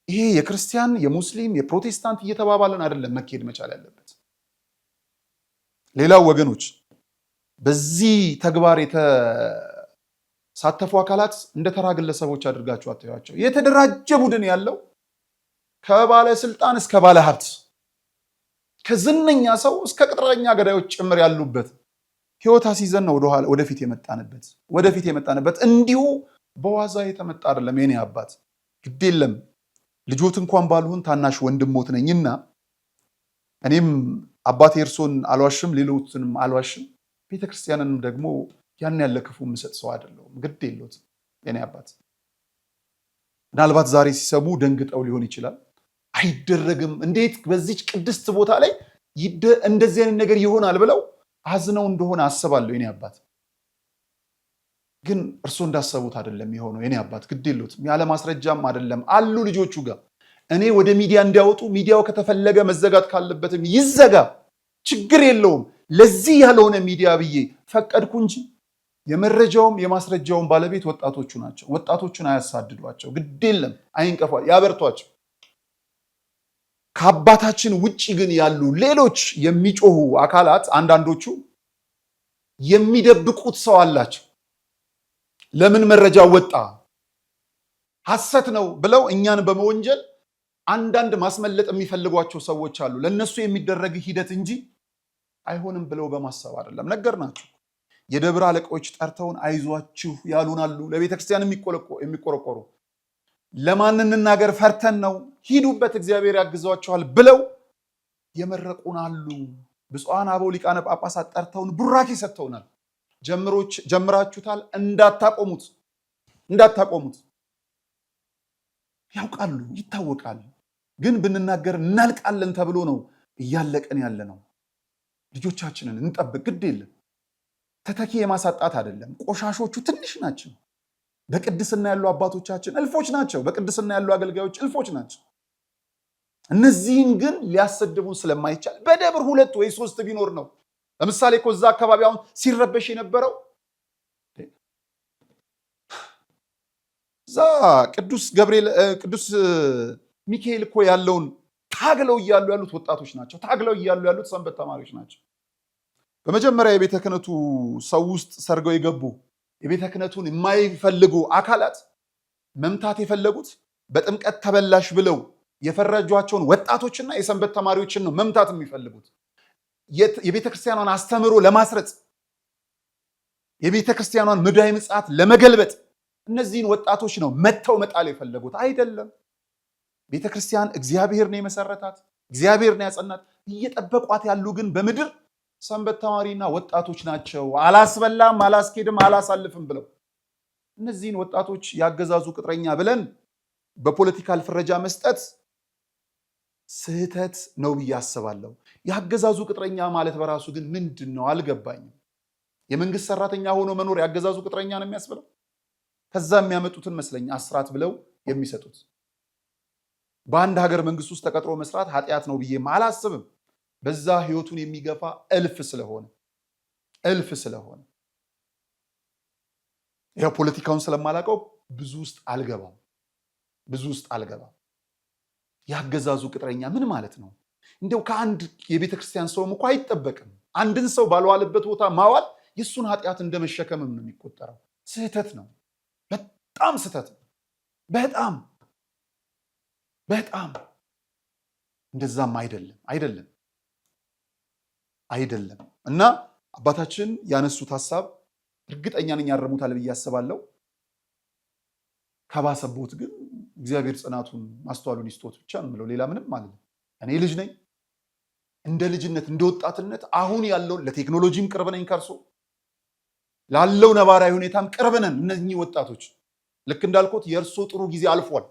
ይሄ የክርስቲያን የሙስሊም የፕሮቴስታንት እየተባባለን አይደለም መካሄድ መቻል ያለበት። ሌላው ወገኖች በዚህ ተግባር የተሳተፉ አካላት እንደ ተራ ግለሰቦች አድርጋችሁ አታዩዋቸው። የተደራጀ ቡድን ያለው ከባለስልጣን እስከ ባለ ሀብት፣ ከዝነኛ ሰው እስከ ቅጥረኛ ገዳዮች ጭምር ያሉበት ህይወት አስይዘን ነው ወደፊት የመጣንበት። እንዲሁ በዋዛ የተመጣ አይደለም የኔ አባት። ግድ የለም ልጆት እንኳን ባልሆን ታናሽ ወንድሞት ነኝና እኔም አባቴ እርሶን አልዋሽም፣ ሌሎችንም አልዋሽም። ቤተክርስቲያንንም ደግሞ ያን ያለ ክፉ የምሰጥ ሰው አይደለሁም። ግድ የለዎት የኔ አባት። ምናልባት ዛሬ ሲሰሙ ደንግጠው ሊሆን ይችላል። አይደረግም፣ እንዴት በዚች ቅድስት ቦታ ላይ እንደዚህ አይነት ነገር ይሆናል ብለው አዝነው እንደሆነ አስባለሁ የኔ አባት። ግን እርሶ እንዳሰቡት አይደለም የሆነው የኔ አባት። ግድ የለዎትም። ያለ ማስረጃም አይደለም አሉ ልጆቹ ጋር። እኔ ወደ ሚዲያ እንዲያወጡ፣ ሚዲያው ከተፈለገ መዘጋት ካለበትም ይዘጋ፣ ችግር የለውም። ለዚህ ያልሆነ ሚዲያ ብዬ ፈቀድኩ እንጂ የመረጃውም የማስረጃውም ባለቤት ወጣቶቹ ናቸው። ወጣቶቹን አያሳድዷቸው፣ ግድ የለም አይንቀፏ፣ ያበርቷቸው። ከአባታችን ውጪ ግን ያሉ ሌሎች የሚጮሁ አካላት አንዳንዶቹ የሚደብቁት ሰው አላቸው። ለምን መረጃ ወጣ ሐሰት ነው ብለው እኛን በመወንጀል አንዳንድ ማስመለጥ የሚፈልጓቸው ሰዎች አሉ። ለነሱ የሚደረግ ሂደት እንጂ አይሆንም ብለው በማሰብ አይደለም። ነገርናችሁ። የደብረ አለቆች ጠርተውን አይዟችሁ ያሉናሉ። ለቤተክርስቲያን የሚቆረቆሩ ለማን እንናገር ፈርተን ነው፣ ሂዱበት እግዚአብሔር ያግዟቸዋል ብለው የመረቁናሉ። ብፁዓን አበው ሊቃነ ጳጳሳት ጠርተውን ቡራኬ ሰጥተውናል። ጀምራችሁታል፣ እንዳታቆሙት። ያውቃሉ፣ ይታወቃል። ግን ብንናገር እናልቃለን ተብሎ ነው እያለቀን ያለ ነው። ልጆቻችንን እንጠብቅ፣ ግድ የለም። ተተኪ የማሳጣት አይደለም። ቆሻሾቹ ትንሽ ናቸው። በቅድስና ያሉ አባቶቻችን እልፎች ናቸው። በቅድስና ያሉ አገልጋዮች እልፎች ናቸው። እነዚህን ግን ሊያሰድቡን ስለማይቻል በደብር 2 ወይ 3 ቢኖር ነው። ለምሳሌ እኮ እዛ አካባቢ አሁን ሲረበሽ የነበረው እዛ ቅዱስ ሚካኤል እኮ ያለውን ታግለው እያሉ ያሉት ወጣቶች ናቸው። ታግለው እያሉ ያሉት ሰንበት ተማሪዎች ናቸው። በመጀመሪያ የቤተ ክህነቱ ሰው ውስጥ ሰርገው የገቡ የቤተ ክህነቱን የማይፈልጉ አካላት መምታት የፈለጉት በጥምቀት ተበላሽ ብለው የፈረጇቸውን ወጣቶችና የሰንበት ተማሪዎችን ነው መምታት የሚፈልጉት። የቤተ ክርስቲያኗን አስተምህሮ ለማስረጽ፣ የቤተ ክርስቲያኗን ምድራዊ ምጽአት ለመገልበጥ እነዚህን ወጣቶች ነው መተው መጣል የፈለጉት። አይደለም። ቤተ ክርስቲያን እግዚአብሔር ነው የመሰረታት፣ እግዚአብሔር ነው ያጸናት። እየጠበቋት ያሉ ግን በምድር ሰንበት ተማሪና ወጣቶች ናቸው። አላስበላም፣ አላስኬድም፣ አላሳልፍም ብለው እነዚህን ወጣቶች ያገዛዙ ቅጥረኛ ብለን በፖለቲካል ፍረጃ መስጠት ስህተት ነው ብዬ አስባለሁ። ያገዛዙ ቅጥረኛ ማለት በራሱ ግን ምንድን ነው አልገባኝም። የመንግስት ሰራተኛ ሆኖ መኖር ያገዛዙ ቅጥረኛ ነው የሚያስብለው? ከዛ የሚያመጡትን መስለኝ አስራት ብለው የሚሰጡት። በአንድ ሀገር መንግስት ውስጥ ተቀጥሮ መስራት ኃጢአት ነው ብዬ አላስብም። በዛ ህይወቱን የሚገፋ እልፍ ስለሆነ ያ ፖለቲካውን ስለማላውቀው ብዙ ውስጥ አልገባም። ያገዛዙ ቅጥረኛ ምን ማለት ነው? እንደው ከአንድ የቤተ ክርስቲያን ሰውም እኮ አይጠበቅም። አንድን ሰው ባልዋለበት ቦታ ማዋል የእሱን ኃጢአት እንደመሸከምም ነው የሚቆጠረው። ስህተት ነው፣ በጣም ስህተት ነው። በጣም እንደዛም አይደለም። እና አባታችን ያነሱት ሀሳብ እርግጠኛ ነኝ ያረሙታል ብዬ አስባለሁ። ከባሰቦት ግን እግዚአብሔር ጽናቱን ማስተዋሉን ይስጦት ብቻ ነው የምለው። ሌላ ምንም ማለት ነው። እኔ ልጅ ነኝ። እንደ ልጅነት እንደ ወጣትነት አሁን ያለውን ለቴክኖሎጂም ቅርብ ነኝ፣ ከርሶ ላለው ነባራዊ ሁኔታም ቅርብ ነን። እነዚህ ወጣቶች ልክ እንዳልኩት የእርሶ ጥሩ ጊዜ አልፏል።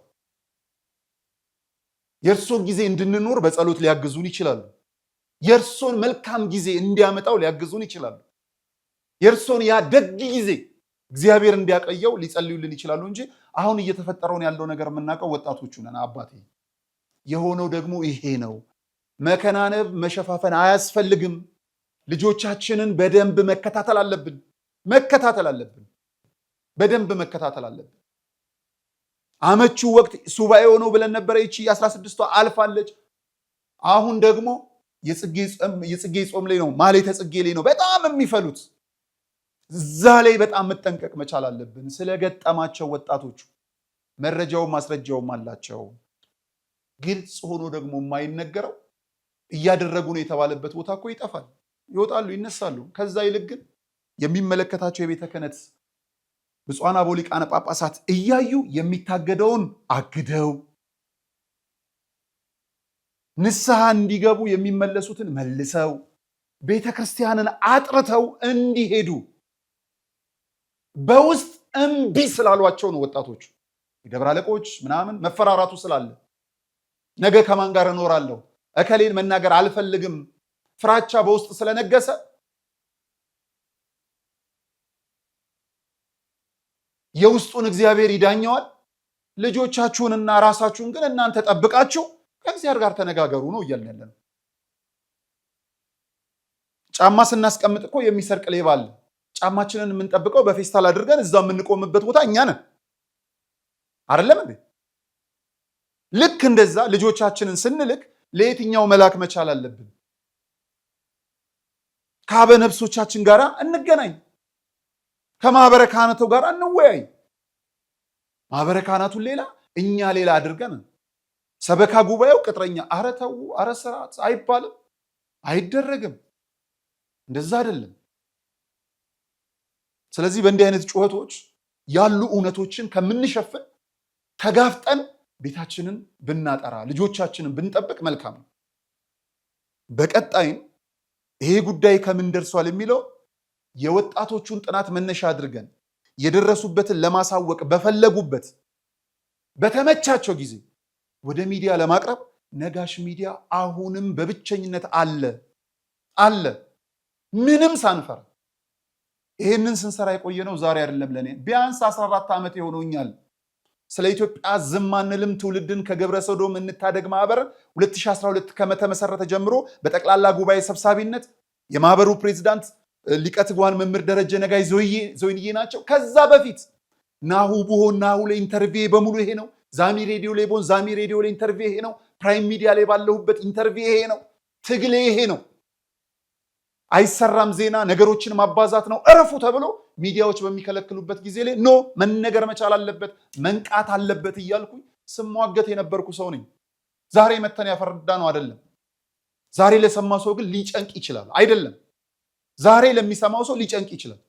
የእርሶ ጊዜ እንድንኖር በጸሎት ሊያግዙን ይችላሉ። የእርሶን መልካም ጊዜ እንዲያመጣው ሊያግዙን ይችላሉ። የእርሶን ያ ደግ ጊዜ እግዚአብሔር እንዲያቀየው ሊጸልዩልን ይችላሉ እንጂ አሁን እየተፈጠረውን ያለው ነገር የምናውቀው ወጣቶቹ ነን። አባቴ የሆነው ደግሞ ይሄ ነው። መከናነብ መሸፋፈን አያስፈልግም። ልጆቻችንን በደንብ መከታተል አለብን። በደንብ መከታተል አለብን። አመቹ ወቅት ሱባኤ ሆኖ ብለን ነበረ። ይቺ 16ቷ አልፋለች። አሁን ደግሞ የጽጌ ጾም ላይ ነው፣ ማህሌተ ጽጌ ላይ ነው በጣም የሚፈሉት። እዛ ላይ በጣም መጠንቀቅ መቻል አለብን። ስለገጠማቸው ወጣቶቹ መረጃውም ማስረጃውም አላቸው። ግልጽ ሆኖ ደግሞ የማይነገረው እያደረጉ ነው የተባለበት ቦታ እኮ ይጠፋል፣ ይወጣሉ፣ ይነሳሉ። ከዛ ይልቅ ግን የሚመለከታቸው የቤተ ክህነት ብፁዓን አበው ሊቃነ ጳጳሳት እያዩ የሚታገደውን አግደው ንስሐ እንዲገቡ የሚመለሱትን መልሰው ቤተ ክርስቲያንን አጥርተው እንዲሄዱ በውስጥ እምቢ ስላሏቸው ነው ወጣቶቹ። የደብረ አለቆች ምናምን መፈራራቱ ስላለ ነገ ከማን ጋር እኖራለሁ እከሌን መናገር አልፈልግም ፍራቻ በውስጥ ስለነገሰ የውስጡን እግዚአብሔር ይዳኘዋል። ልጆቻችሁንና ራሳችሁን ግን እናንተ ጠብቃችሁ ከእግዚአብሔር ጋር ተነጋገሩ ነው እያልን ያለነው። ጫማ ስናስቀምጥ እኮ የሚሰርቅ ሌባ አለ። ጫማችንን የምንጠብቀው በፌስታል አድርገን እዛ የምንቆምበት ቦታ እኛ ነን አይደለም እንዴ? ልክ እንደዛ ልጆቻችንን ስንልክ ለየትኛው መላክ መቻል አለብን? ከአበነፍሶቻችን ጋር እንገናኝ፣ ከማህበረ ካህናቱ ጋር እንወያይ። ማህበረ ካህናቱን ሌላ እኛ ሌላ አድርገን ሰበካ ጉባኤው ቅጥረኛ፣ ኧረ ተው፣ ኧረ ስርዓት አይባልም፣ አይደረግም። እንደዛ አይደለም። ስለዚህ በእንዲህ አይነት ጩኸቶች ያሉ እውነቶችን ከምንሸፍን ተጋፍጠን ቤታችንን ብናጠራ ልጆቻችንን ብንጠብቅ መልካም ነው። በቀጣይም ይሄ ጉዳይ ከምን ደርሷል የሚለው የወጣቶቹን ጥናት መነሻ አድርገን የደረሱበትን ለማሳወቅ በፈለጉበት በተመቻቸው ጊዜ ወደ ሚዲያ ለማቅረብ ነጋሽ ሚዲያ አሁንም በብቸኝነት አለ ምንም ሳንፈራ። ይሄንን ስንሰራ የቆየ ነው ዛሬ አይደለም። ለኔ ቢያንስ 14 ዓመት የሆነኛል። ስለ ኢትዮጵያ ዝም አንልም ትውልድን ከግብረ ሰዶም እንታደግ ማህበር 2012 ከመተመሰረተ ጀምሮ በጠቅላላ ጉባኤ ሰብሳቢነት የማህበሩ ፕሬዝዳንት ሊቀ ትጉሃን መምህር ደረጀ ነጋይ ዞይንዬ ናቸው። ከዛ በፊት ናሁ ቡሆን ናሁ ላይ ኢንተርቪው በሙሉ ይሄ ነው። ዛሚ ሬዲዮ ላይ ቦን ዛሚ ሬዲዮ ላይ ኢንተርቪው ይሄ ነው። ፕራይም ሚዲያ ላይ ባለሁበት ኢንተርቪው ይሄ ነው። ትግሌ ይሄ ነው። አይሰራም ዜና ነገሮችን ማባዛት ነው እረፉ ተብሎ ሚዲያዎች በሚከለክሉበት ጊዜ ላይ ኖ መነገር መቻል አለበት መንቃት አለበት እያልኩኝ ስሟገት የነበርኩ ሰው ነኝ። ዛሬ መተን ያፈርዳ ነው አይደለም። ዛሬ ለሰማ ሰው ግን ሊጨንቅ ይችላል አይደለም። ዛሬ ለሚሰማው ሰው ሊጨንቅ ይችላል።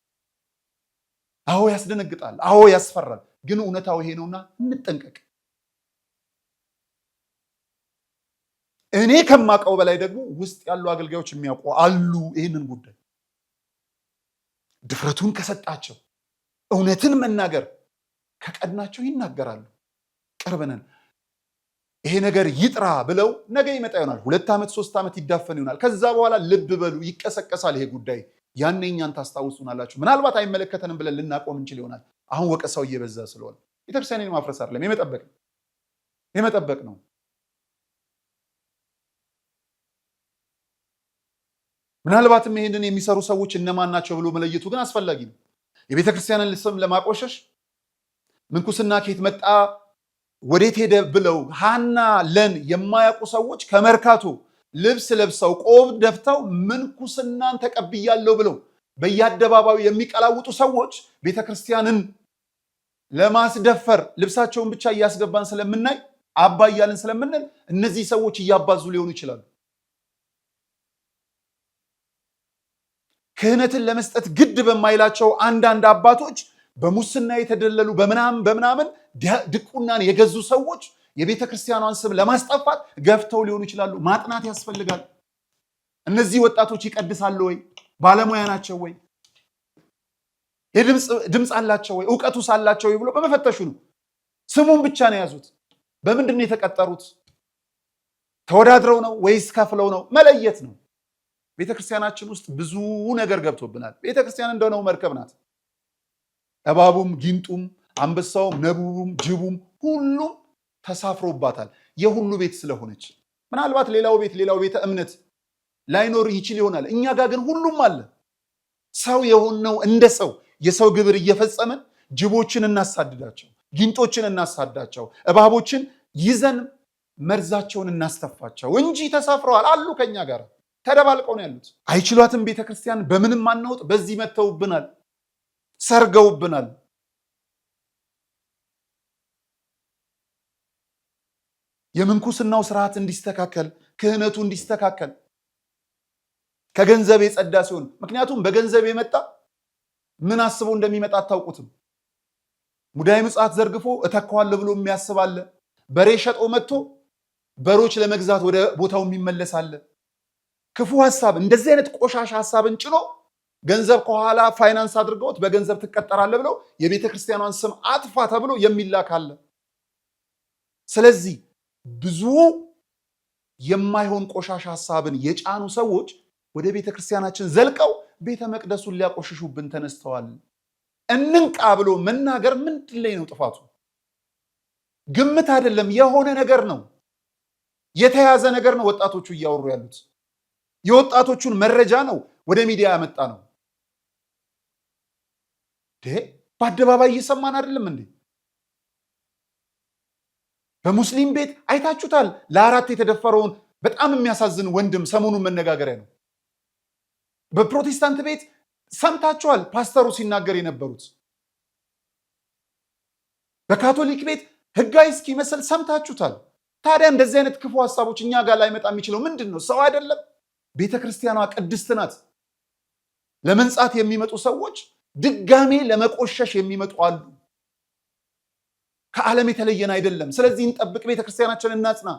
አዎ ያስደነግጣል፣ አዎ ያስፈራል። ግን እውነታው ይሄ ነውና እንጠንቀቅ። እኔ ከማውቀው በላይ ደግሞ ውስጥ ያሉ አገልጋዮች የሚያውቁ አሉ። ይህንን ጉዳይ ድፍረቱን ከሰጣቸው እውነትን መናገር ከቀድናቸው ይናገራሉ። ቅርብነን ይሄ ነገር ይጥራ ብለው ነገ ይመጣ ይሆናል። 2 ዓመት 3 ዓመት ይዳፈን ይሆናል። ከዛ በኋላ ልብ በሉ ይቀሰቀሳል ይሄ ጉዳይ። ያኔ እኛን ታስታውሱናላችሁ። ምናልባት አይመለከተንም ብለን ልናቆም እንችል ይሆናል። አሁን ወቀሳው እየበዛ ስለሆነ ቤተክርስቲያንን ማፍረስ አይደለም የመጠበቅ ነው። ምናልባትም ይሄንን የሚሰሩ ሰዎች እነማን ናቸው ብሎ መለየቱ ግን አስፈላጊ ነው። የቤተክርስቲያንን ስም ለማቆሸሽ ምንኩስና ከየት መጣ ወዴት ሄደ ብለው ሃና ለን የማያውቁ ሰዎች ከመርካቶ ልብስ ለብሰው ቆብ ደፍተው ምንኩስናን ተቀብያለሁ ብለው በየአደባባዩ የሚቀላውጡ ሰዎች ቤተክርስቲያንን ለማስደፈር ልብሳቸውን ብቻ እያስገባን ስለምናይ አባ እያልን ስለምንል እነዚህ ሰዎች እያባዙ ሊሆኑ ይችላሉ። ክህነትን ለመስጠት ግድ በማይላቸው አንዳንድ አባቶች በሙስና የተደለሉ በምናምን ድቁናን የገዙ ሰዎች የቤተ ክርስቲያኗን ስም ለማስጠፋት ገፍተው ሊሆኑ ይችላሉ። ማጥናት ያስፈልጋል። እነዚህ ወጣቶች ይቀድሳሉ ወይ? ባለሙያ ናቸው ወይ? ድምፅ አላቸው ወይ? እውቀቱስ አላቸው ወይ ብሎ በመፈተሹ ነው። ስሙን ብቻ ነው የያዙት። በምንድን ነው የተቀጠሩት? ተወዳድረው ነው ወይስ ከፍለው ነው? መለየት ነው። ቤተክርስቲያናችን ውስጥ ብዙ ነገር ገብቶብናል። ቤተክርስቲያን እንደሆነው መርከብ ናት። እባቡም ጊንጡም አንበሳውም ነብሩም ጅቡም ሁሉም ተሳፍሮባታል። የሁሉ ቤት ስለሆነች ምናልባት ሌላው ቤተ እምነት ላይኖር ይችል ይሆናል። እኛ ጋር ግን ሁሉም አለ። ሰው የሆነው እንደ ሰው የሰው ግብር እየፈጸመን ጅቦችን እናሳድዳቸው፣ ጊንጦችን እናሳዳቸው፣ እባቦችን ይዘን መርዛቸውን እናስተፋቸው እንጂ ተሳፍረዋል አሉ። ከኛ ጋር ተደባልቀው ነው ያሉት። አይችሏትም። ቤተክርስቲያን በምንም አናውጥ። በዚህ መተውብናል፣ ሰርገውብናል። የምንኩስናው ስርዓት እንዲስተካከል፣ ክህነቱ እንዲስተካከል ከገንዘብ የጸዳ ሲሆን፣ ምክንያቱም በገንዘብ የመጣ ምን አስቦ እንደሚመጣ አታውቁትም። ሙዳይ ምጽዋት ዘርግፎ እተካዋለሁ ብሎ የሚያስባለ፣ በሬ ሸጦ መጥቶ በሮች ለመግዛት ወደ ቦታው የሚመለስ አለ። ክፉ ሐሳብ፣ እንደዚህ አይነት ቆሻሻ ሐሳብን ጭኖ ገንዘብ ከኋላ ፋይናንስ አድርገውት በገንዘብ ትቀጠራለህ ብለው የቤተ ክርስቲያኗን ስም አጥፋ ተብሎ የሚላክ አለ። ስለዚህ ብዙ የማይሆን ቆሻሻ ሐሳብን የጫኑ ሰዎች ወደ ቤተ ክርስቲያናችን ዘልቀው ቤተ መቅደሱን ሊያቆሽሹብን ተነስተዋል። እንንቃ ብሎ መናገር ምንድን ላይ ነው ጥፋቱ? ግምት አይደለም፣ የሆነ ነገር ነው፣ የተያዘ ነገር ነው። ወጣቶቹ እያወሩ ያሉት የወጣቶቹን መረጃ ነው ወደ ሚዲያ ያመጣ ነው። በአደባባይ እየሰማን አይደለም እንዴ? በሙስሊም ቤት አይታችሁታል። ለ4 የተደፈረውን በጣም የሚያሳዝን ወንድም ሰሞኑን መነጋገሪያ ነው። በፕሮቴስታንት ቤት ሰምታችኋል ፓስተሩ ሲናገር የነበሩት። በካቶሊክ ቤት ህጋዊ እስኪመስል ሰምታችሁታል። ታዲያ እንደዚህ አይነት ክፉ ሐሳቦች እኛ ጋር ላይመጣ የሚችለው ምንድን ነው? ሰው አይደለም? ቤተክርስቲያኗ ቅድስት ናት። ለመንጻት የሚመጡ ሰዎች ድጋሜ ለመቆሸሽ የሚመጡ አሉ። ከዓለም የተለየን አይደለም። ስለዚህ እንጠብቅ፣ ቤተክርስቲያናችን እናጽና።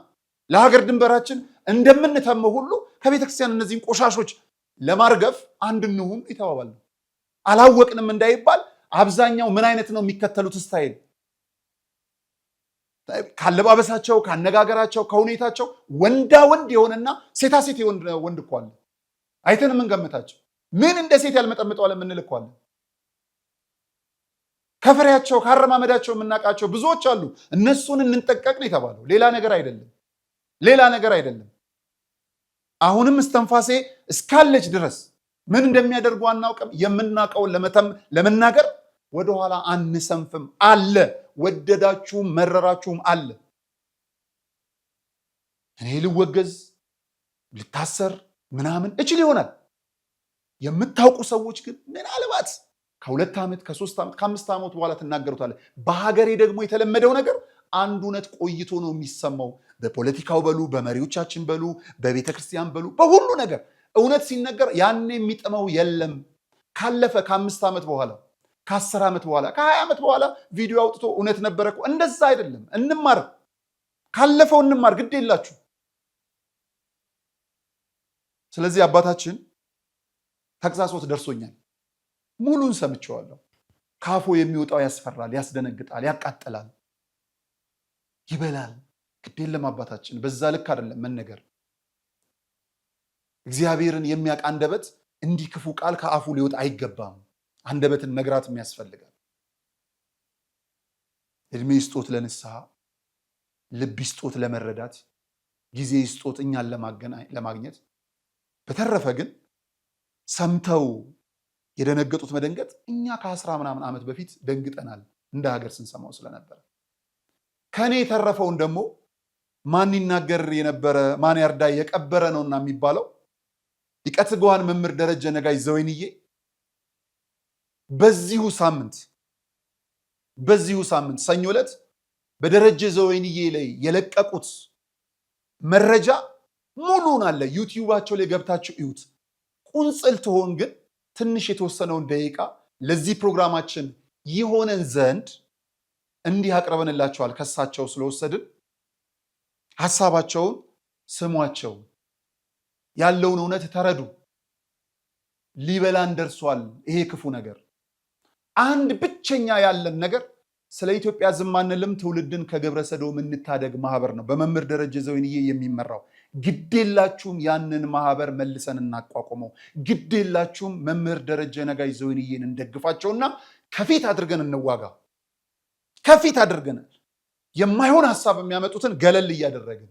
ለሀገር ድንበራችን እንደምንተመው ሁሉ ከቤተክርስቲያን እነዚህን ቆሻሾች ለማርገፍ አንድ እንሁን ይተባባል። አላወቅንም እንዳይባል አብዛኛው ምን አይነት ነው የሚከተሉት ስታይል? ካለባበሳቸው፣ ካነጋገራቸው፣ ከሁኔታቸው ወንዳ ወንድ የሆነና ሴታ ሴት ወንድ እኮ አለ። አይተን የምንገምታቸው ምን እንደ ሴት ያልመጠምጠዋል የምንል እኮ አለ። ከፍሬያቸው ካረማመዳቸው የምናውቃቸው ብዙዎች አሉ። እነሱን እንጠቀቅ ነው የተባለው። ሌላ ነገር አይደለም፣ ሌላ ነገር አይደለም። አሁንም እስተንፋሴ እስካለች ድረስ ምን እንደሚያደርጉ አናውቅም። የምናውቀውን ለመናገር ወደኋላ አንሰንፍም። አለ፣ ወደዳችሁም መረራችሁም አለ። እኔ ልወገዝ ልታሰር ምናምን እችል ይሆናል። የምታውቁ ሰዎች ግን ምናልባት ከ2 ዓመት ከ3 ዓመት ከ5 ዓመት በኋላ ትናገሩታለ። በሀገሬ ደግሞ የተለመደው ነገር አንድ እውነት ቆይቶ ነው የሚሰማው። በፖለቲካው በሉ፣ በመሪዎቻችን በሉ፣ በቤተ ክርስቲያን በሉ፣ በሁሉ ነገር እውነት ሲነገር ያኔ የሚጥመው የለም። ካለፈ ከ5 ዓመት በኋላ ከ10 ዓመት በኋላ ከ20 ዓመት በኋላ ቪዲዮ አውጥቶ እውነት ነበረ እኮ። እንደዛ አይደለም። እንማር፣ ካለፈው እንማር። ግድ የላችሁ። ስለዚህ አባታችን ተግሳጾት ደርሶኛል። ሙሉን ሰምቼዋለሁ። ካፎ የሚወጣው ያስፈራል፣ ያስደነግጣል፣ ያቃጥላል፣ ይበላል። ግድ የለም አባታችን፣ በዛ ልክ አይደለም መነገር። እግዚአብሔርን የሚያውቅ አንደበት እንዲህ ክፉ ቃል ከአፉ ሊወጣ አይገባም። አንደበትን መግራትም ያስፈልጋል። እድሜ ይስጦት ለንስሐ፣ ልብ ይስጦት ለመረዳት፣ ጊዜ ይስጦት እኛን ለማግኘት። በተረፈ ግን ሰምተው የደነገጡት መደንገጥ እኛ ከ10 ምናምን ዓመት በፊት ደንግጠናል፣ እንደ ሀገር ስንሰማው ስለነበረ። ከኔ የተረፈውን ደግሞ ማን ይናገር የነበረ ማን ያርዳ የቀበረ ነውና የሚባለው ሊቀ ትጉሃን መምህር ደረጀ ነጋሽ ዘወይንዬ በዚሁ ሳምንት ሰኞ ዕለት በደረጀ ዘወይንዬ ላይ የለቀቁት መረጃ ሙሉን አለ። ዩቲዩባቸው ላይ ገብታችሁ እዩት። ቁንጽል ትሆን ግን ትንሽ የተወሰነውን ደቂቃ ለዚህ ፕሮግራማችን ይሆነን ዘንድ እንዲህ አቅርበንላቸዋል። ከሳቸው ስለወሰድን ሐሳባቸውን ስሟቸው፣ ያለውን እውነት ተረዱ። ሊበላን ደርሷል ይሄ ክፉ ነገር። አንድ ብቸኛ ያለን ነገር ስለ ኢትዮጵያ ዝም አንልም፣ ትውልድን ከግብረ ሰዶም እንታደግ ማህበር ነው በመምህር ደረጀ ዘወይንዬ የሚመራው። ግዴላችሁም ያንን ማህበር መልሰን እናቋቁመው። ግዴላችሁም መምህር ደረጀ ነጋሽ ዘወይንዬን እንደግፋቸውና ከፊት አድርገን እንዋጋ። ከፊት አድርገን የማይሆን ሐሳብ የሚያመጡትን ገለል እያደረግን፣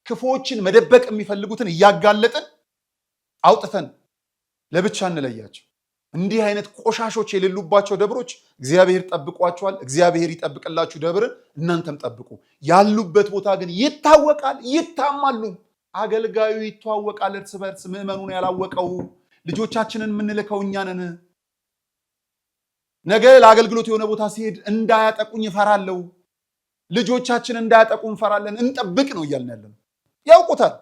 ክፉዎችን መደበቅ የሚፈልጉትን እያጋለጥን አውጥተን ለብቻ እንለያቸው። እንዲህ አይነት ቆሻሾች የሌሉባቸው ደብሮች እግዚአብሔር ጠብቋቸዋል። እግዚአብሔር ይጠብቅላችሁ ደብርን፣ እናንተም ጠብቁ። ያሉበት ቦታ ግን ይታወቃል፣ ይታማሉ። አገልጋዩ ይተዋወቃል እርስ በርስ። ምዕመኑን ያላወቀው ልጆቻችንን የምንልከው እኛ ነን። ነገ ለአገልግሎት የሆነ ቦታ ሲሄድ እንዳያጠቁኝ እፈራለሁ፣ ልጆቻችን እንዳያጠቁ እንፈራለን። እንጠብቅ ነው እያልን ያለን። ያውቁታል።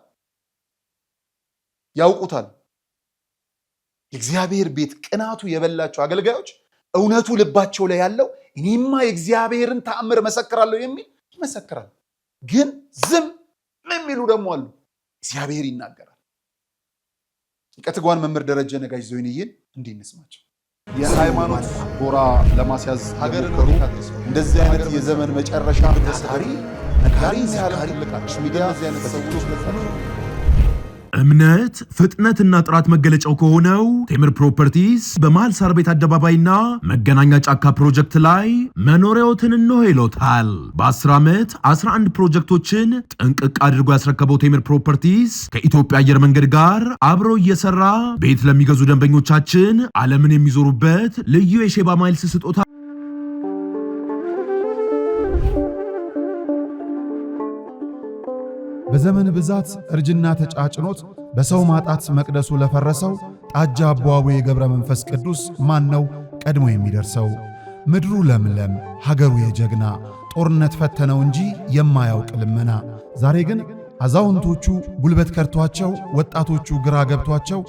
የእግዚአብሔር ቤት ቅናቱ የበላቸው አገልጋዮች እውነቱ ልባቸው ላይ ያለው እኔማ የእግዚአብሔርን ተአምር መሰክራለሁ የሚል ይመሰክራል። ግን ዝም የሚሉ ደግሞ አሉ። እግዚአብሔር ይናገራል። ሊቀ ትጉሃን መምህር ደረጀ ነጋሽ ዘወይንዬን እንዲህ እንስማቸው። የሃይማኖት ጎራ ለማስያዝ ሀገር እንደዚህ አይነት የዘመን መጨረሻ ታሪ ሚዲያ እምነት ፍጥነትና ጥራት መገለጫው ከሆነው ቴምር ፕሮፐርቲስ በመሃል ሳር ቤት አደባባይና መገናኛ ጫካ ፕሮጀክት ላይ መኖሪያዎትን እንሆ ይሎታል። በ10 ዓመት 11 ፕሮጀክቶችን ጥንቅቅ አድርጎ ያስረከበው ቴምር ፕሮፐርቲስ ከኢትዮጵያ አየር መንገድ ጋር አብሮ እየሰራ ቤት ለሚገዙ ደንበኞቻችን ዓለምን የሚዞሩበት ልዩ የሼባ ማይልስ ስጦታ በዘመን ብዛት እርጅና ተጫጭኖት በሰው ማጣት መቅደሱ ለፈረሰው ቃጃ አቦ አቡነ ገብረ መንፈስ ቅዱስ ማን ነው ቀድሞ የሚደርሰው? ምድሩ ለምለም ሀገሩ የጀግና ጦርነት ፈተነው እንጂ የማያውቅ ልመና። ዛሬ ግን አዛውንቶቹ ጉልበት ከርቷቸው፣ ወጣቶቹ ግራ ገብቷቸው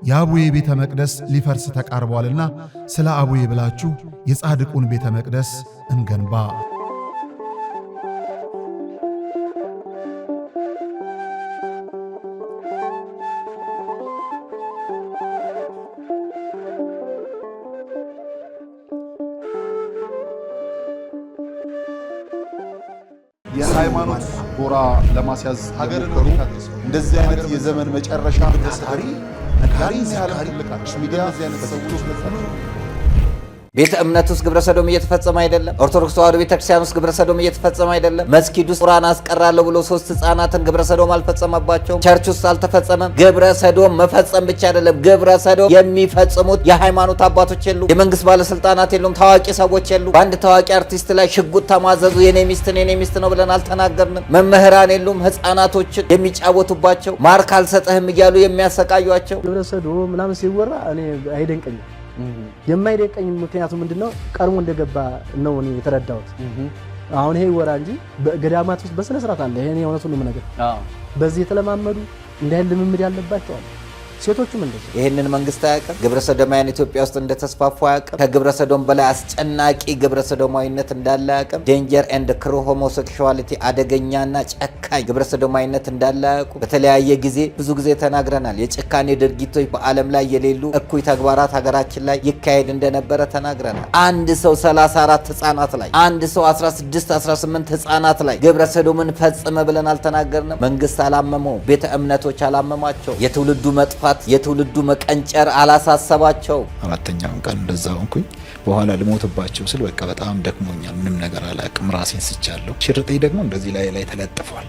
የአቡዬ ቤተ መቅደስ ሊፈርስ ተቃርቧልና ስለ አቡዬ ብላችሁ የጻድቁን ቤተ መቅደስ እንገንባ። የሃይማኖት ጎራ ለማስያዝ ሀገርን እንደዚህ አይነት የዘመን መጨረሻ ታሪ ነጋሪ ያህል ሚዲያ አይነት ሰዎች ቤተ እምነት ውስጥ ግብረ ሰዶም እየተፈጸመ አይደለም። ኦርቶዶክስ ተዋሕዶ ቤተክርስቲያን ውስጥ ግብረ ሰዶም እየተፈጸመ አይደለም። መስጊድ ውስጥ ቁርአን አስቀራለሁ ብሎ 3 ህፃናትን ግብረ ሰዶም አልፈጸመባቸውም። ቸርች ውስጥ አልተፈጸመም። ግብረ ሰዶም መፈጸም ብቻ አይደለም፣ ግብረ ሰዶም የሚፈጽሙት የሃይማኖት አባቶች የሉም፣ የመንግስት ባለስልጣናት የሉም፣ ታዋቂ ሰዎች የሉም። በአንድ ታዋቂ አርቲስት ላይ ሽጉጥ ተማዘዙ፣ የኔ ሚስት ነው ብለን አልተናገርንም። መምህራን የሉም፣ ህፃናቶችን የሚጫወቱባቸው ማርክ አልሰጠህም እያሉ የሚያሰቃዩቸው። ግብረ ሰዶም ምናምን ሲወራ እኔ አይደንቀኝም። የማይደንቀኝ ምክንያቱ ምንድነው? ቀድሞ እንደገባ ነው እኔ የተረዳሁት። አሁን ይሄ ወራ እንጂ በገዳማት ውስጥ በስነ ስርዓት አለ። ይሄ እውነቱን ነው ነገር በዚህ የተለማመዱ እንዳይል ልምምድ ያለባቸው አለ። ሴቶችም እንደዚህ ይሄንን መንግስት አያውቅም። ግብረ ሰዶማውያን ኢትዮጵያ ውስጥ እንደተስፋፉ አያውቅም። ከግብረ ሰዶም በላይ አስጨናቂ ግብረ ሰዶማዊነት እንዳለ አያውቅም። ዴንጀር ኤንድ ክሩ ሆሞሴክሹዋሊቲ አደገኛና ጨካኝ ግብረ ሰዶማዊነት እንዳለ አያውቁም። በተለያየ ጊዜ ብዙ ጊዜ ተናግረናል። የጭካኔ ድርጊቶች በዓለም ላይ የሌሉ እኩይ ተግባራት ሀገራችን ላይ ይካሄድ እንደነበረ ተናግረናል። አንድ ሰው 34 ህፃናት ላይ፣ አንድ ሰው 16 18 ህፃናት ላይ ግብረ ሰዶምን ፈጽመ ብለን አልተናገርንም። መንግስት አላመመው፣ ቤተ እምነቶች አላመማቸው፣ የትውልዱ መጥፋት የትውልዱ መቀንጨር አላሳሰባቸው። አራተኛውን ቀን እንደዛ ሆንኩኝ። በኋላ ልሞትባቸው ስል በቃ በጣም ደክሞኛል፣ ምንም ነገር አላውቅም፣ ራሴን ስቻለሁ። ሽርጤ ደግሞ እንደዚህ ላይ ተለጥፏል።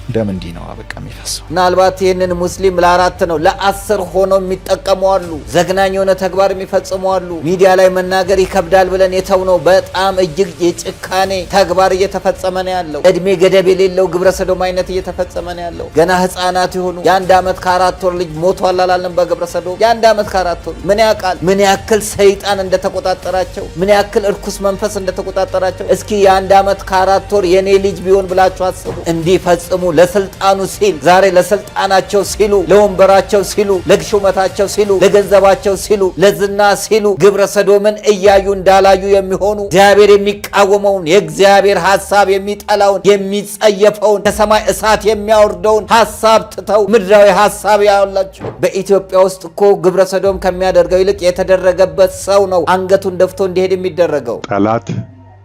ደም እንዲህ ነው በቃ የሚፈሰው። ምናልባት ይህንን ሙስሊም ለ4 ነው ለ10 ሆነው የሚጠቀሙ አሉ። ዘግናኝ የሆነ ተግባር የሚፈጽሙ አሉ። ሚዲያ ላይ መናገር ይከብዳል ብለን የተውነው በጣም እጅግ የጭካኔ ተግባር እየተፈጸመ ነው ያለው። እድሜ ገደብ የሌለው ግብረ ሰዶማዊነት እየተፈጸመ ነው ያለው። ገና ህፃናት የሆኑ የ1 ዓመት ከ4 ወር ልጅ ሞቷል አላለም በግብረ ሰዶም። የ1 ዓመት ከ4 ወር ምን ያውቃል? ምን ያክል ሰይጣን እንደተቆጣጠራቸው፣ ምን ያክል እርኩስ መንፈስ እንደተቆጣጠራቸው እስኪ የ1 ዓመት ከ4 ወር የኔ ልጅ ቢሆን ብላችሁ አስቡ። እንዲህ ፈጽሙ ለስልጣኑ ሲል ዛሬ ለስልጣናቸው ሲሉ ለወንበራቸው ሲሉ ለግሹመታቸው ሲሉ ለገንዘባቸው ሲሉ ለዝና ሲሉ ግብረ ሰዶምን እያዩ እንዳላዩ የሚሆኑ እግዚአብሔር የሚቃወመውን የእግዚአብሔር ሐሳብ የሚጠላውን የሚጸየፈውን ከሰማይ እሳት የሚያወርደውን ሐሳብ ትተው ምድራዊ ሐሳብ ያላቸው። በኢትዮጵያ ውስጥ እኮ ግብረ ሰዶም ከሚያደርገው ይልቅ የተደረገበት ሰው ነው አንገቱን ደፍቶ እንዲሄድ የሚደረገው። ጠላት